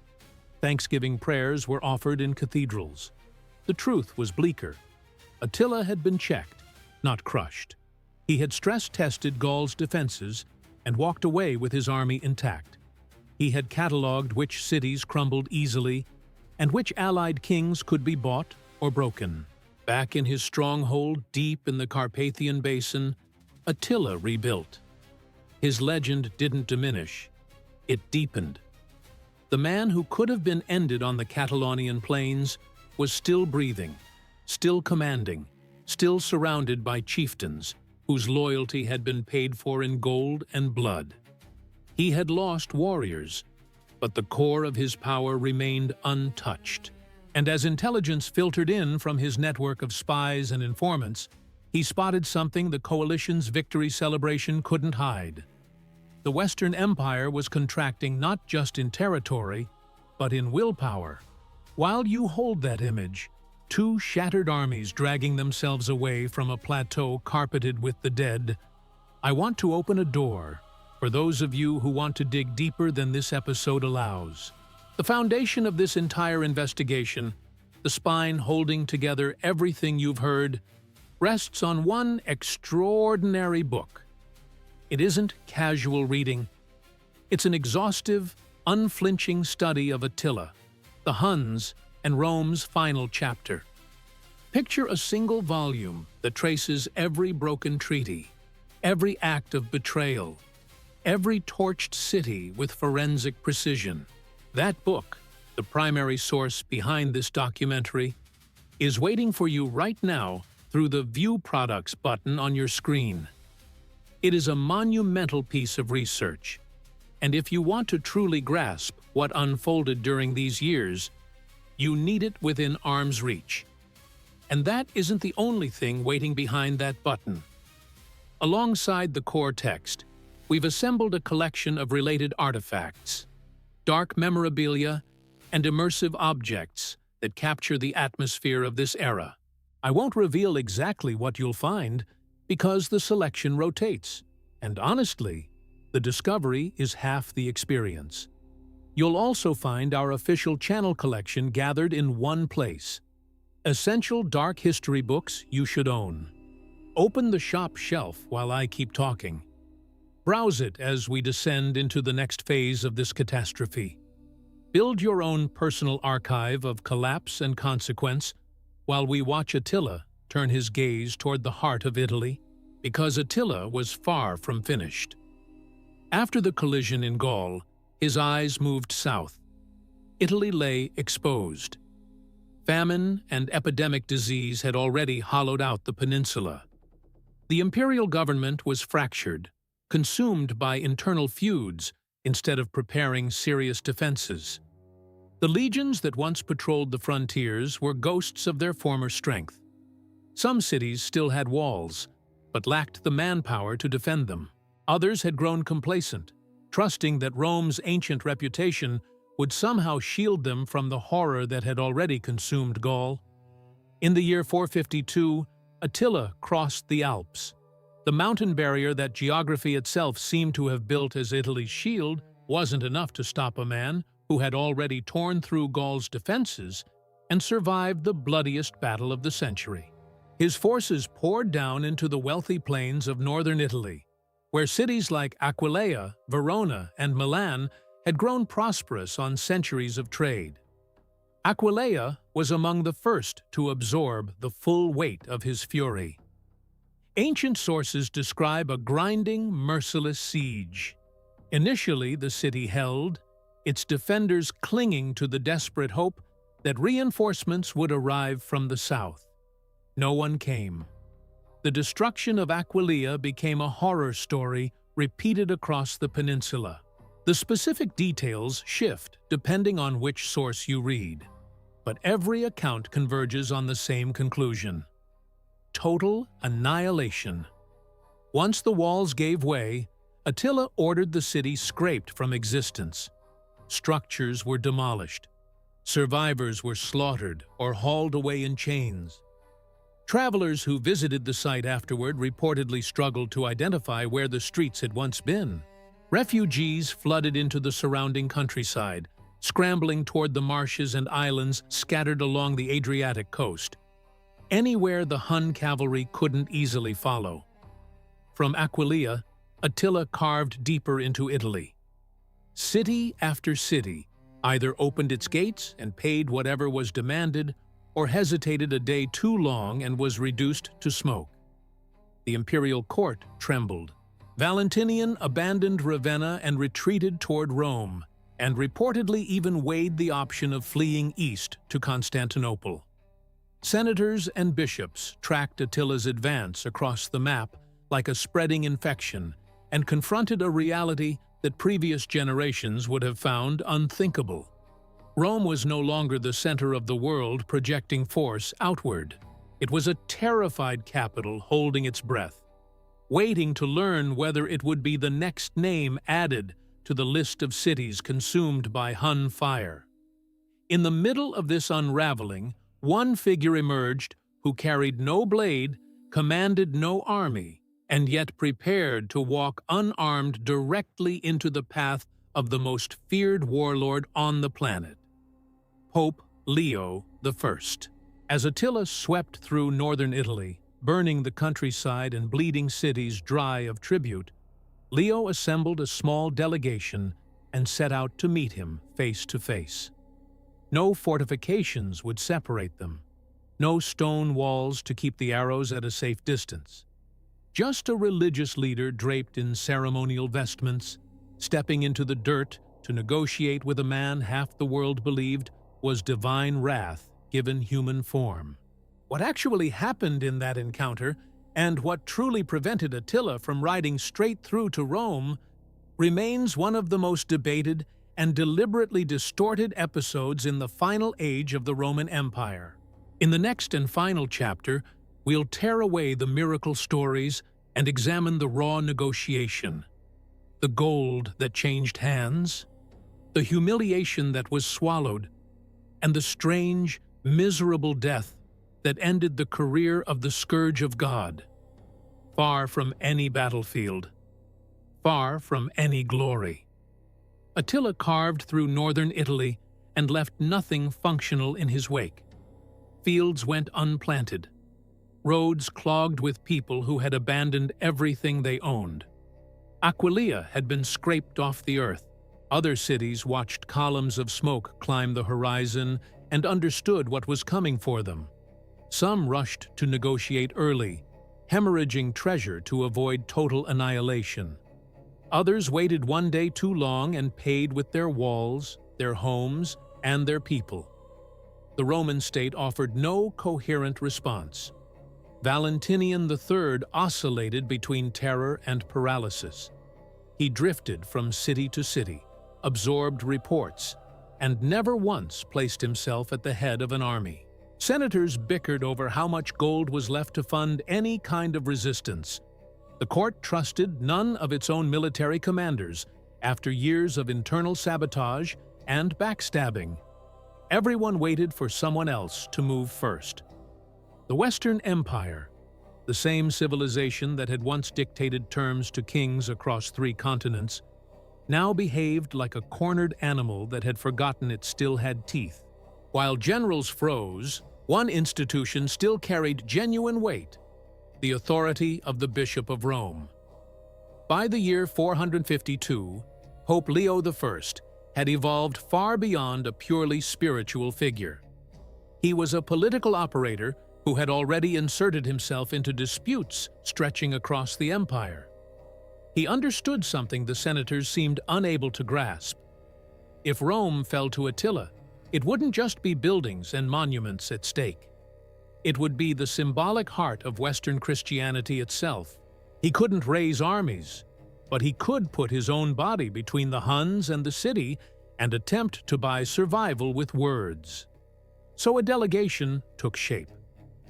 Thanksgiving prayers were offered in cathedrals. The truth was bleaker. Attila had been checked, not crushed. He had stress-tested Gaul's defenses and walked away with his army intact. He had catalogued which cities crumbled easily and which allied kings could be bought or broken. Back in his stronghold deep in the Carpathian Basin, Attila rebuilt. His legend didn't diminish, it deepened. The man who could have been ended on the Catalonian plains was still breathing, still commanding, still surrounded by chieftains whose loyalty had been paid for in gold and blood. He had lost warriors, but the core of his power remained untouched. And as intelligence filtered in from his network of spies and informants, he spotted something the coalition's victory celebration couldn't hide. The Western Empire was contracting not just in territory, but in willpower. While you hold that image, two shattered armies dragging themselves away from a plateau carpeted with the dead, I want to open a door for those of you who want to dig deeper than this episode allows. The foundation of this entire investigation, the spine holding together everything you've heard, rests on one extraordinary book. It isn't casual reading. It's an exhaustive, unflinching study of Attila, the Huns, and Rome's final chapter. Picture a single volume that traces every broken treaty, every act of betrayal, every torched city with forensic precision. That book, the primary source behind this documentary, is waiting for you right now through the View Products button on your screen. It is a monumental piece of research, and if you want to truly grasp what unfolded during these years, you need it within arm's reach. And that isn't the only thing waiting behind that button. Alongside the core text, we've assembled a collection of related artifacts, dark memorabilia, and immersive objects that capture the atmosphere of this era. I won't reveal exactly what you'll find because the selection rotates, and honestly, the discovery is half the experience. You'll also find our official channel collection gathered in one place. Essential dark history books you should own. Open the shop shelf while I keep talking. Browse it as we descend into the next phase of this catastrophe. Build your own personal archive of collapse and consequence while we watch Attila turn his gaze toward the heart of Italy, because Attila was far from finished. After the collision in Gaul, his eyes moved south. Italy lay exposed. Famine and epidemic disease had already hollowed out the peninsula. The imperial government was fractured, consumed by internal feuds instead of preparing serious defenses. The legions that once patrolled the frontiers were ghosts of their former strength. Some cities still had walls, but lacked the manpower to defend them. Others had grown complacent, trusting that Rome's ancient reputation would somehow shield them from the horror that had already consumed Gaul. In the year 452, Attila crossed the Alps. The mountain barrier that geography itself seemed to have built as Italy's shield wasn't enough to stop a man who had already torn through Gaul's defenses and survived the bloodiest battle of the century. His forces poured down into the wealthy plains of northern Italy, where cities like Aquileia, Verona, and Milan had grown prosperous on centuries of trade. Aquileia was among the first to absorb the full weight of his fury. Ancient sources describe a grinding, merciless siege. Initially, the city held, its defenders clinging to the desperate hope that reinforcements would arrive from the south. No one came. The destruction of Aquileia became a horror story repeated across the peninsula. The specific details shift depending on which source you read, but every account converges on the same conclusion: total annihilation. Once the walls gave way, Attila ordered the city scraped from existence. Structures were demolished. Survivors were slaughtered or hauled away in chains. Travelers who visited the site afterward reportedly struggled to identify where the streets had once been. Refugees flooded into the surrounding countryside, scrambling toward the marshes and islands scattered along the Adriatic coast, anywhere the Hun cavalry couldn't easily follow. From Aquileia, Attila carved deeper into Italy. City after city either opened its gates and paid whatever was demanded, or hesitated a day too long and was reduced to smoke. The imperial court trembled. Valentinian abandoned Ravenna and retreated toward Rome, and reportedly even weighed the option of fleeing east to Constantinople. Senators and bishops tracked Attila's advance across the map like a spreading infection and confronted a reality that previous generations would have found unthinkable. Rome was no longer the center of the world projecting force outward. It was a terrified capital holding its breath, waiting to learn whether it would be the next name added to the list of cities consumed by Hun fire. In the middle of this unraveling, one figure emerged who carried no blade, commanded no army, and yet prepared to walk unarmed directly into the path of the most feared warlord on the planet, Pope Leo I. As Attila swept through northern Italy, burning the countryside and bleeding cities dry of tribute, Leo assembled a small delegation and set out to meet him face to face. No fortifications would separate them, no stone walls to keep the arrows at a safe distance. Just a religious leader draped in ceremonial vestments, stepping into the dirt to negotiate with a man half the world believed was divine wrath given human form. What actually happened in that encounter, and what truly prevented Attila from riding straight through to Rome, remains one of the most debated and deliberately distorted episodes in the final age of the Roman Empire. In the next and final chapter, we'll tear away the miracle stories and examine the raw negotiation, the gold that changed hands, the humiliation that was swallowed, and the strange, miserable death that ended the career of the Scourge of God. Far from any battlefield, far from any glory, Attila carved through northern Italy and left nothing functional in his wake. Fields went unplanted, roads clogged with people who had abandoned everything they owned. Aquileia had been scraped off the earth. Other cities watched columns of smoke climb the horizon and understood what was coming for them. Some rushed to negotiate early, hemorrhaging treasure to avoid total annihilation. Others waited one day too long and paid with their walls, their homes, and their people. The Roman state offered no coherent response. Valentinian III oscillated between terror and paralysis. He drifted from city to city, absorbed reports, and never once placed himself at the head of an army. Senators bickered over how much gold was left to fund any kind of resistance. The court trusted none of its own military commanders after years of internal sabotage and backstabbing. Everyone waited for someone else to move first. The Western Empire, the same civilization that had once dictated terms to kings across 3 continents, now behaved like a cornered animal that had forgotten it still had teeth. While generals froze, one institution still carried genuine weight: the authority of the Bishop of Rome. By the year 452, Pope Leo I had evolved far beyond a purely spiritual figure. He was a political operator who had already inserted himself into disputes stretching across the empire. He understood something the senators seemed unable to grasp. If Rome fell to Attila, it wouldn't just be buildings and monuments at stake. It would be the symbolic heart of Western Christianity itself. He couldn't raise armies, but he could put his own body between the Huns and the city and attempt to buy survival with words. So a delegation took shape.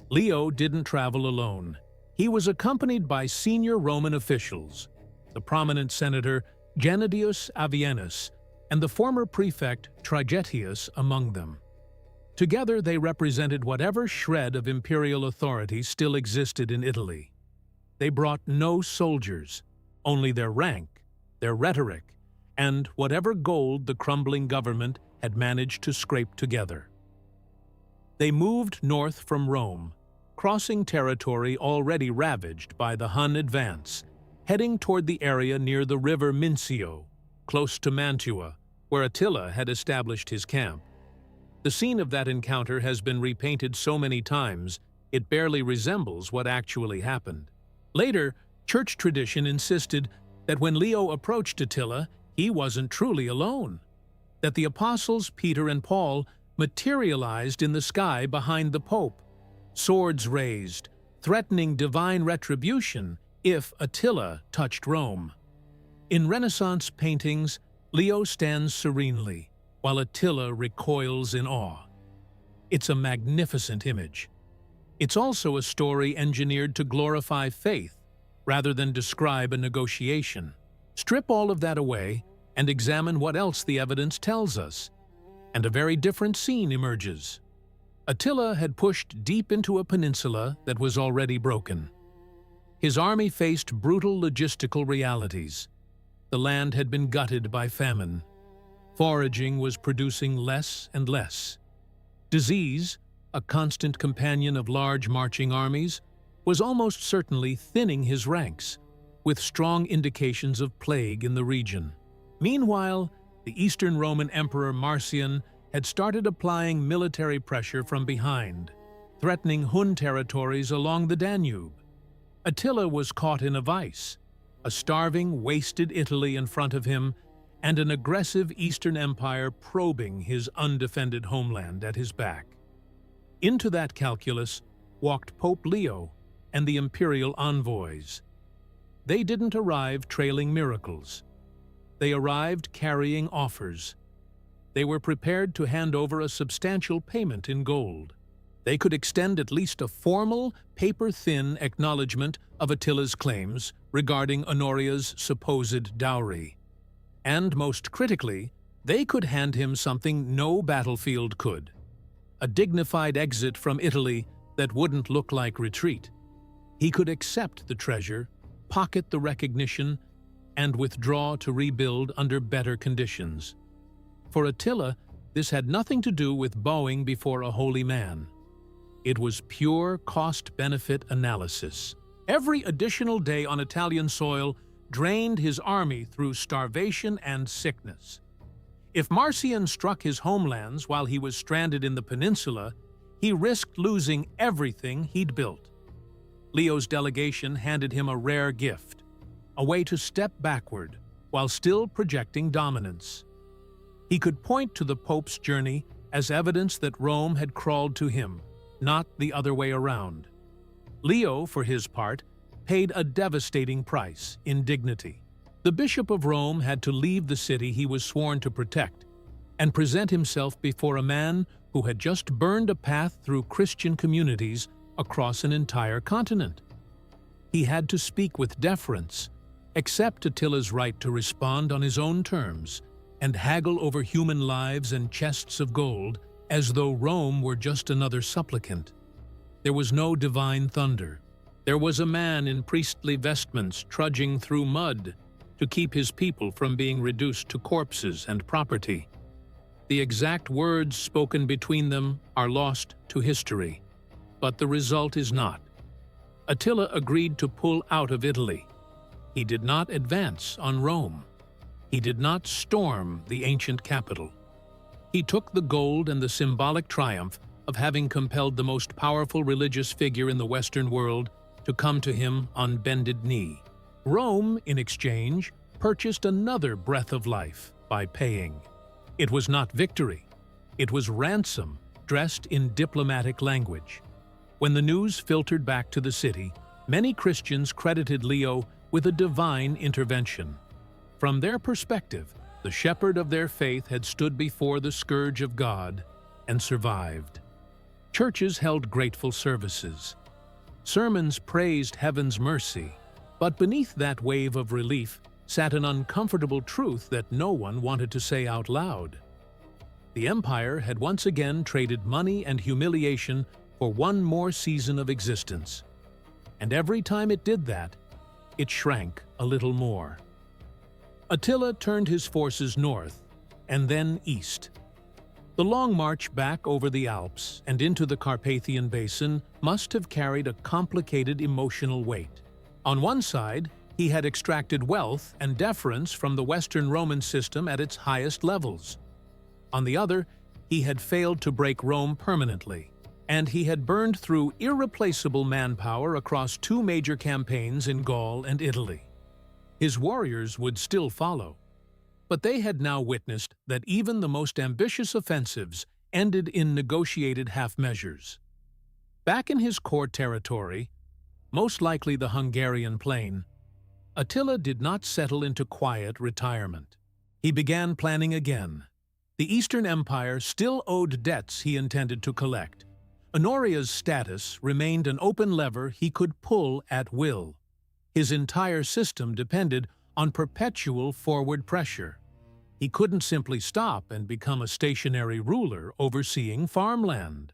Leo didn't travel alone. He was accompanied by senior Roman officials, the prominent senator Gennadius Avienus and the former prefect Trigetius among them. Together they represented whatever shred of imperial authority still existed in Italy. They brought no soldiers, only their rank, their rhetoric, and whatever gold the crumbling government had managed to scrape together. They moved north from Rome, crossing territory already ravaged by the Hun advance, heading toward the area near the river Mincio, close to Mantua, where Attila had established his camp. The scene of that encounter has been repainted so many times, it barely resembles what actually happened. Later, church tradition insisted that when Leo approached Attila, he wasn't truly alone, that the apostles Peter and Paul materialized in the sky behind the Pope, swords raised, threatening divine retribution if Attila touched Rome. In Renaissance paintings, Leo stands serenely, while Attila recoils in awe. It's a magnificent image. It's also a story engineered to glorify faith, rather than describe a negotiation. Strip all of that away and examine what else the evidence tells us, and a very different scene emerges. Attila had pushed deep into a peninsula that was already broken. His army faced brutal logistical realities. The land had been gutted by famine. Foraging was producing less and less. Disease, a constant companion of large marching armies, was almost certainly thinning his ranks, with strong indications of plague in the region. Meanwhile, the Eastern Roman Emperor Marcian had started applying military pressure from behind, threatening Hun territories along the Danube. Attila was caught in a vice, a starving, wasted Italy in front of him, and an aggressive Eastern Empire probing his undefended homeland at his back. Into that calculus walked Pope Leo and the imperial envoys. They didn't arrive trailing miracles. They arrived carrying offers. They were prepared to hand over a substantial payment in gold. They could extend at least a formal, paper-thin acknowledgement of Attila's claims regarding Honoria's supposed dowry. And most critically, they could hand him something no battlefield could: a dignified exit from Italy that wouldn't look like retreat. He could accept the treasure, pocket the recognition, and withdraw to rebuild under better conditions. For Attila, this had nothing to do with bowing before a holy man. It was pure cost-benefit analysis. Every additional day on Italian soil drained his army through starvation and sickness. If Marcian struck his homelands while he was stranded in the peninsula, he risked losing everything he'd built. Leo's delegation handed him a rare gift, a way to step backward while still projecting dominance. He could point to the Pope's journey as evidence that Rome had crawled to him, not the other way around. Leo, for his part, paid a devastating price in dignity. The Bishop of Rome had to leave the city he was sworn to protect and present himself before a man who had just burned a path through Christian communities across an entire continent. He had to speak with deference, accept Attila's right to respond on his own terms, and haggle over human lives and chests of gold as though Rome were just another supplicant. There was no divine thunder. There was a man in priestly vestments trudging through mud to keep his people from being reduced to corpses and property. The exact words spoken between them are lost to history, but the result is not. Attila agreed to pull out of Italy. He did not advance on Rome. He did not storm the ancient capital. He took the gold and the symbolic triumph of having compelled the most powerful religious figure in the Western world to come to him on bended knee. Rome, in exchange, purchased another breath of life by paying. It was not victory. It was ransom, dressed in diplomatic language. When the news filtered back to the city, many Christians credited Leo with a divine intervention. From their perspective, the shepherd of their faith had stood before the scourge of God and survived. Churches held grateful services. Sermons praised heaven's mercy, but beneath that wave of relief sat an uncomfortable truth that no one wanted to say out loud. The empire had once again traded money and humiliation for one more season of existence. And every time it did that, it shrank a little more. Attila turned his forces north and then east. The long march back over the Alps and into the Carpathian Basin must have carried a complicated emotional weight. On one side, he had extracted wealth and deference from the Western Roman system at its highest levels. On the other, he had failed to break Rome permanently. and he had burned through irreplaceable manpower across two major campaigns in Gaul and Italy. His warriors would still follow, but they had now witnessed that even the most ambitious offensives ended in negotiated half-measures. Back in his core territory, most likely the Hungarian plain, Attila did not settle into quiet retirement. He began planning again. The Eastern Empire still owed debts he intended to collect. Honoria's status remained an open lever he could pull at will. His entire system depended on perpetual forward pressure. He couldn't simply stop and become a stationary ruler overseeing farmland.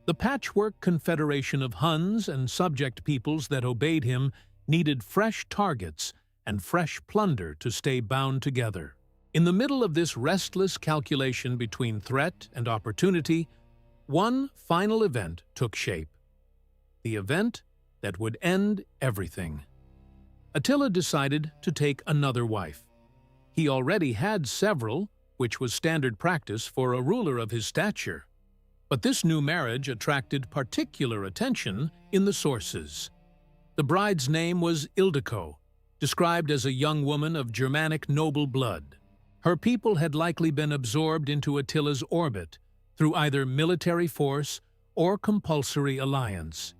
The patchwork confederation of Huns and subject peoples that obeyed him needed fresh targets and fresh plunder to stay bound together. In the middle of this restless calculation between threat and opportunity, one final event took shape. The event that would end everything. Attila decided to take another wife. He already had several, which was standard practice for a ruler of his stature. But this new marriage attracted particular attention in the sources. The bride's name was Ildiko, described as a young woman of Germanic noble blood. Her people had likely been absorbed into Attila's orbit through either military force or compulsory alliance.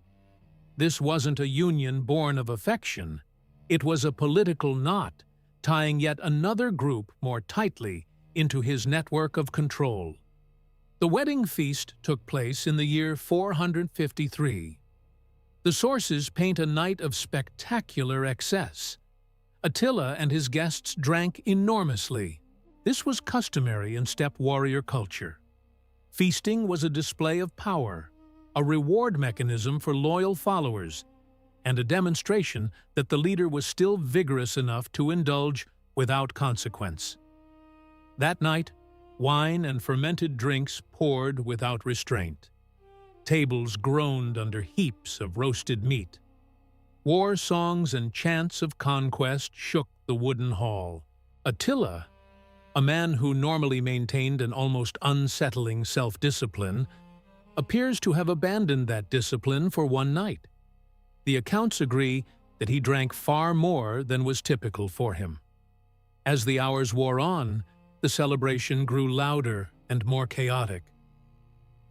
This wasn't a union born of affection. It was a political knot, tying yet another group more tightly into his network of control. The wedding feast took place in the year 453. The sources paint a night of spectacular excess. Attila and his guests drank enormously. This was customary in steppe warrior culture. Feasting was a display of power, a reward mechanism for loyal followers, and a demonstration that the leader was still vigorous enough to indulge without consequence. That night, wine and fermented drinks poured without restraint. Tables groaned under heaps of roasted meat. War songs and chants of conquest shook the wooden hall. Attila, a man who normally maintained an almost unsettling self-discipline, appears to have abandoned that discipline for one night. The accounts agree that he drank far more than was typical for him. As the hours wore on, the celebration grew louder and more chaotic.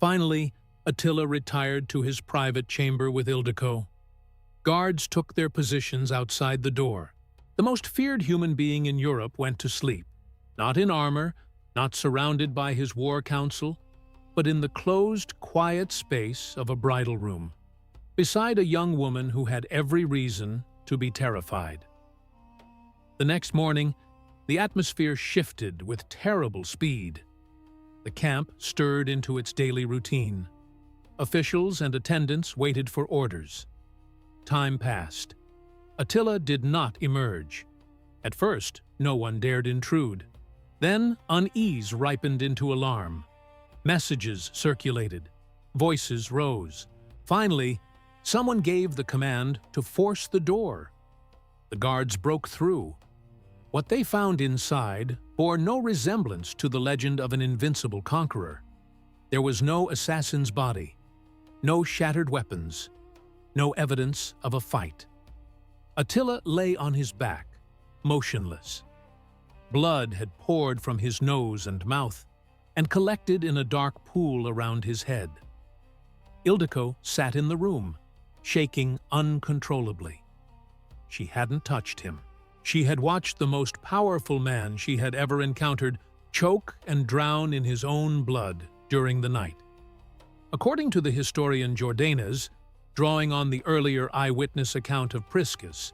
Finally, Attila retired to his private chamber with Ildiko. Guards took their positions outside the door. The most feared human being in Europe went to sleep, not in armor, not surrounded by his war council, but in the closed, quiet space of a bridal room, beside a young woman who had every reason to be terrified. The next morning, the atmosphere shifted with terrible speed. The camp stirred into its daily routine. Officials and attendants waited for orders. Time passed. Attila did not emerge. At first, no one dared intrude. Then, unease ripened into alarm. Messages circulated. Voices rose. Finally, someone gave the command to force the door. The guards broke through. What they found inside bore no resemblance to the legend of an invincible conqueror. There was no assassin's body, no shattered weapons, no evidence of a fight. Attila lay on his back, motionless. Blood had poured from his nose and mouth and collected in a dark pool around his head. Ildiko sat in the room, shaking uncontrollably. She hadn't touched him. She had watched the most powerful man she had ever encountered choke and drown in his own blood during the night. According to the historian Jordanes, drawing on the earlier eyewitness account of Priscus,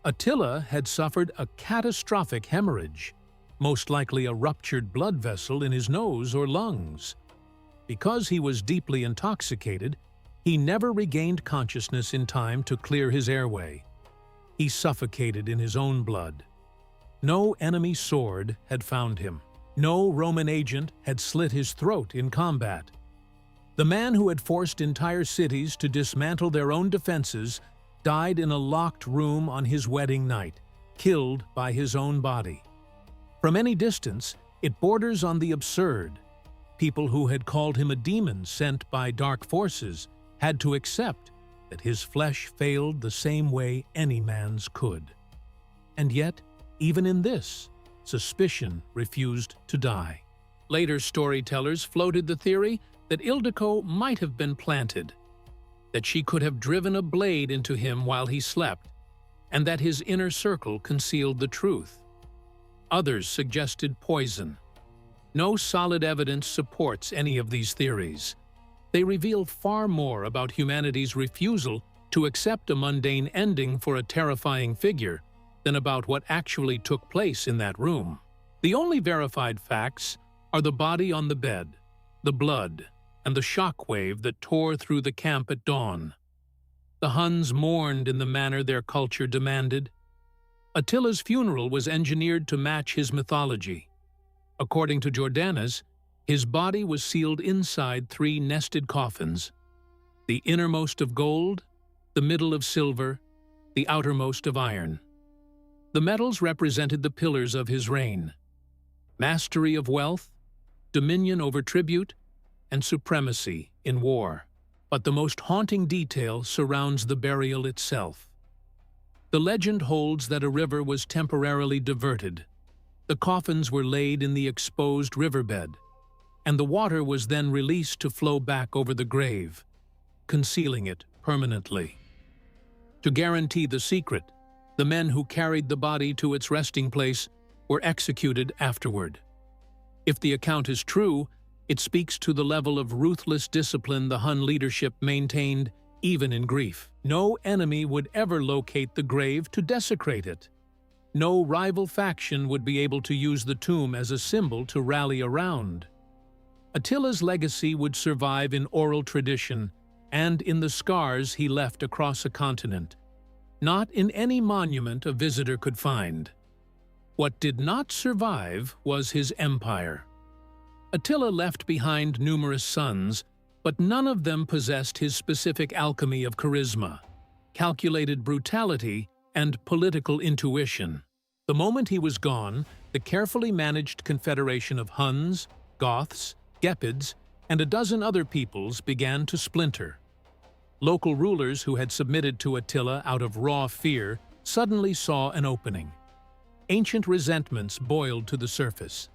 Attila had suffered a catastrophic hemorrhage, most likely a ruptured blood vessel in his nose or lungs. Because he was deeply intoxicated, he never regained consciousness in time to clear his airway. He suffocated in his own blood. No enemy sword had found him. No Roman agent had slit his throat in combat. The man who had forced entire cities to dismantle their own defenses died in a locked room on his wedding night, killed by his own body. From any distance, it borders on the absurd. People who had called him a demon sent by dark forces had to accept that his flesh failed the same way any man's could. And yet, even in this, suspicion refused to die. Later storytellers floated the theory that Ildiko might have been planted, that she could have driven a blade into him while he slept, and that his inner circle concealed the truth. Others suggested poison. No solid evidence supports any of these theories. They reveal far more about humanity's refusal to accept a mundane ending for a terrifying figure than about what actually took place in that room. The only verified facts are the body on the bed, the blood, and the shockwave that tore through the camp at dawn. The Huns mourned in the manner their culture demanded. Attila's funeral was engineered to match his mythology. According to Jordanes, his body was sealed inside 3 nested coffins, the innermost of gold, the middle of silver, the outermost of iron. The metals represented the pillars of his reign: mastery of wealth, dominion over tribute, and supremacy in war. But the most haunting detail surrounds the burial itself. The legend holds that a river was temporarily diverted. The coffins were laid in the exposed riverbed, and the water was then released to flow back over the grave, concealing it permanently. To guarantee the secret, the men who carried the body to its resting place were executed afterward. If the account is true, it speaks to the level of ruthless discipline the Hun leadership maintained even in grief. No enemy would ever locate the grave to desecrate it. No rival faction would be able to use the tomb as a symbol to rally around. Attila's legacy would survive in oral tradition and in the scars he left across a continent, not in any monument a visitor could find. What did not survive was his empire. Attila left behind numerous sons, but none of them possessed his specific alchemy of charisma, calculated brutality, and political intuition. The moment he was gone, the carefully managed confederation of Huns, Goths, Gepids, and a dozen other peoples began to splinter. Local rulers who had submitted to Attila out of raw fear suddenly saw an opening. Ancient resentments boiled to the surface.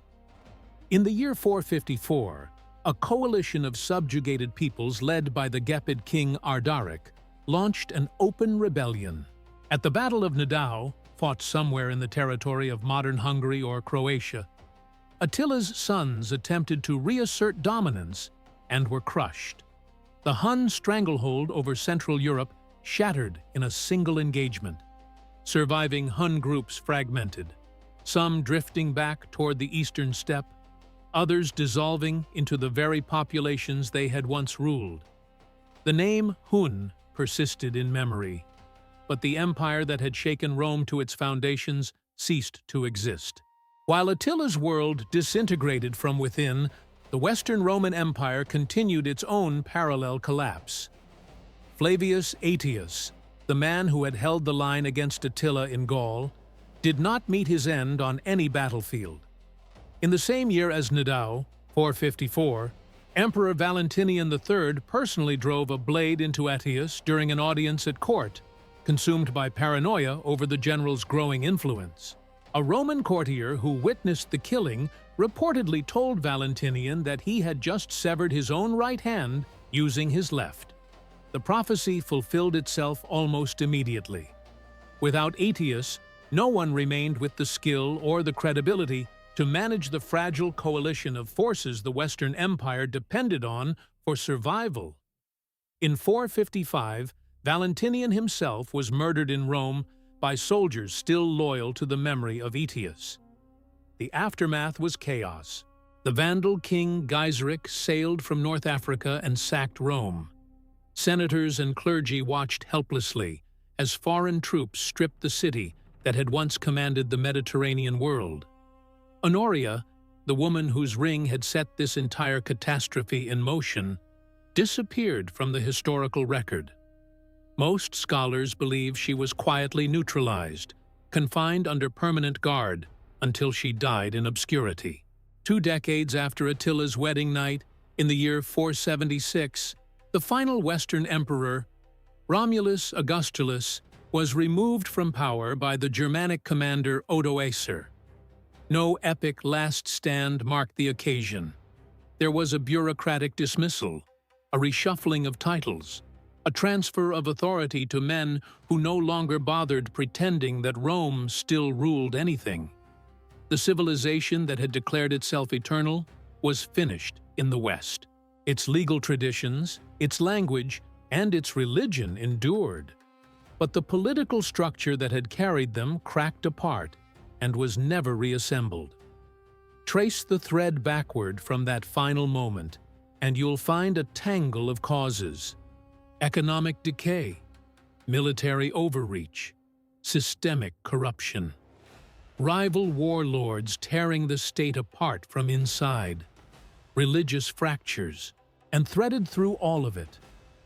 In the year 454, a coalition of subjugated peoples led by the Gepid king Ardaric launched an open rebellion. At the Battle of Nidau, fought somewhere in the territory of modern Hungary or Croatia, Attila's sons attempted to reassert dominance and were crushed. The Hun stranglehold over Central Europe shattered in a single engagement. Surviving Hun groups fragmented, some drifting back toward the eastern steppe, others dissolving into the very populations they had once ruled. The name Hun persisted in memory, but the empire that had shaken Rome to its foundations ceased to exist. While Attila's world disintegrated from within, the Western Roman Empire continued its own parallel collapse. Flavius Aetius, the man who had held the line against Attila in Gaul, did not meet his end on any battlefield. In the same year as Nidau, 454, Emperor Valentinian III personally drove a blade into Aetius during an audience at court, consumed by paranoia over the general's growing influence. A Roman courtier who witnessed the killing reportedly told Valentinian that he had just severed his own right hand using his left. The prophecy fulfilled itself almost immediately. Without Aetius, no one remained with the skill or the credibility to manage the fragile coalition of forces the Western Empire depended on for survival. In 455, Valentinian himself was murdered in Rome by soldiers still loyal to the memory of Aetius. The aftermath was chaos. The Vandal king Gaiseric sailed from North Africa and sacked Rome. Senators and clergy watched helplessly as foreign troops stripped the city that had once commanded the Mediterranean world. Honoria, the woman whose ring had set this entire catastrophe in motion, disappeared from the historical record. Most scholars believe she was quietly neutralized, confined under permanent guard, until she died in obscurity. 2 decades after Attila's wedding night, in the year 476, the final Western emperor, Romulus Augustulus, was removed from power by the Germanic commander Odoacer. No epic last stand marked the occasion. There was a bureaucratic dismissal, a reshuffling of titles, a transfer of authority to men who no longer bothered pretending that Rome still ruled anything. The civilization that had declared itself eternal was finished in the West. Its legal traditions, its language, and its religion endured. But the political structure that had carried them cracked apart and was never reassembled. Trace the thread backward from that final moment, and you'll find a tangle of causes: economic decay, military overreach, systemic corruption, rival warlords tearing the state apart from inside, religious fractures, and threaded through all of it,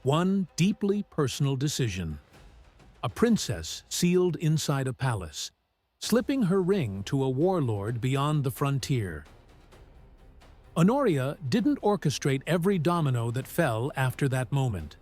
one deeply personal decision. A princess sealed inside a palace, slipping her ring to a warlord beyond the frontier. Honoria didn't orchestrate every domino that fell after that moment.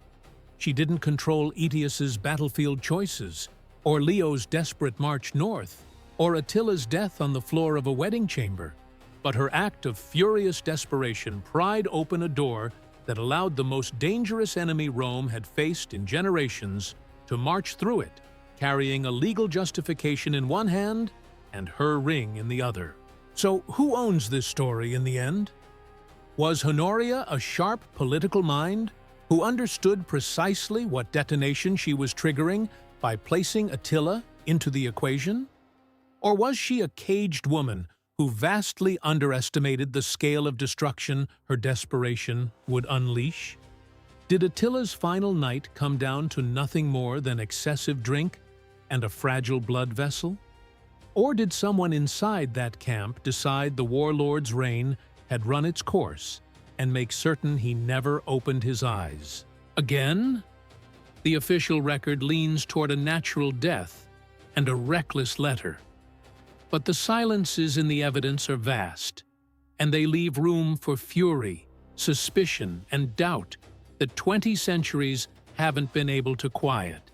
She didn't control Aetius's battlefield choices, or Leo's desperate march north, or Attila's death on the floor of a wedding chamber. But her act of furious desperation pried open a door that allowed the most dangerous enemy Rome had faced in generations to march through it, carrying a legal justification in one hand and her ring in the other. So who owns this story in the end? Was Honoria a sharp political mind who understood precisely what detonation she was triggering by placing Attila into the equation? Or was she a caged woman who vastly underestimated the scale of destruction her desperation would unleash? Did Attila's final night come down to nothing more than excessive drink and a fragile blood vessel? Or did someone inside that camp decide the warlord's reign had run its course and make certain he never opened his eyes? Again, the official record leans toward a natural death and a reckless letter. But the silences in the evidence are vast, and they leave room for fury, suspicion, and doubt that 20 centuries haven't been able to quiet.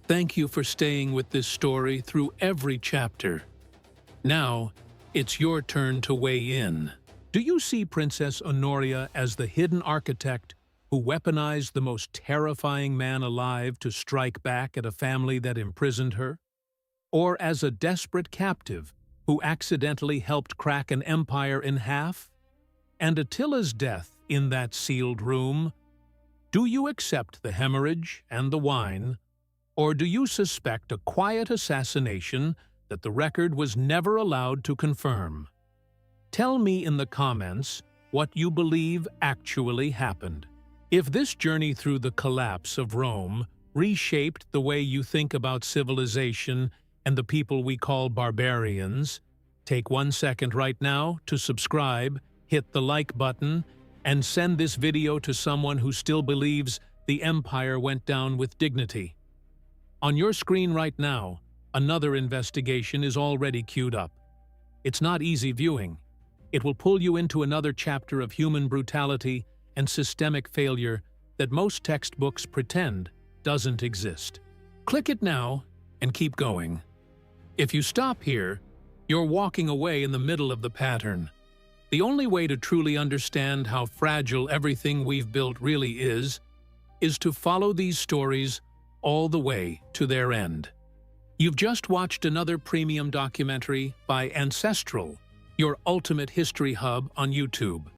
Thank you for staying with this story through every chapter. Now, it's your turn to weigh in. Do you see Princess Honoria as the hidden architect who weaponized the most terrifying man alive to strike back at a family that imprisoned her? Or as a desperate captive who accidentally helped crack an empire in half? And Attila's death in that sealed room? Do you accept the hemorrhage and the wine, or do you suspect a quiet assassination that the record was never allowed to confirm? Tell me in the comments what you believe actually happened. If this journey through the collapse of Rome reshaped the way you think about civilization and the people we call barbarians, take 1 second right now to subscribe, hit the like button, and send this video to someone who still believes the empire went down with dignity. On your screen right now, another investigation is already queued up. It's not easy viewing. It will pull you into another chapter of human brutality and systemic failure that most textbooks pretend doesn't exist. Click it now and keep going. If you stop here, you're walking away in the middle of the pattern. The only way to truly understand how fragile everything we've built really is to follow these stories all the way to their end. You've just watched another premium documentary by Ancestral, your ultimate history hub on YouTube.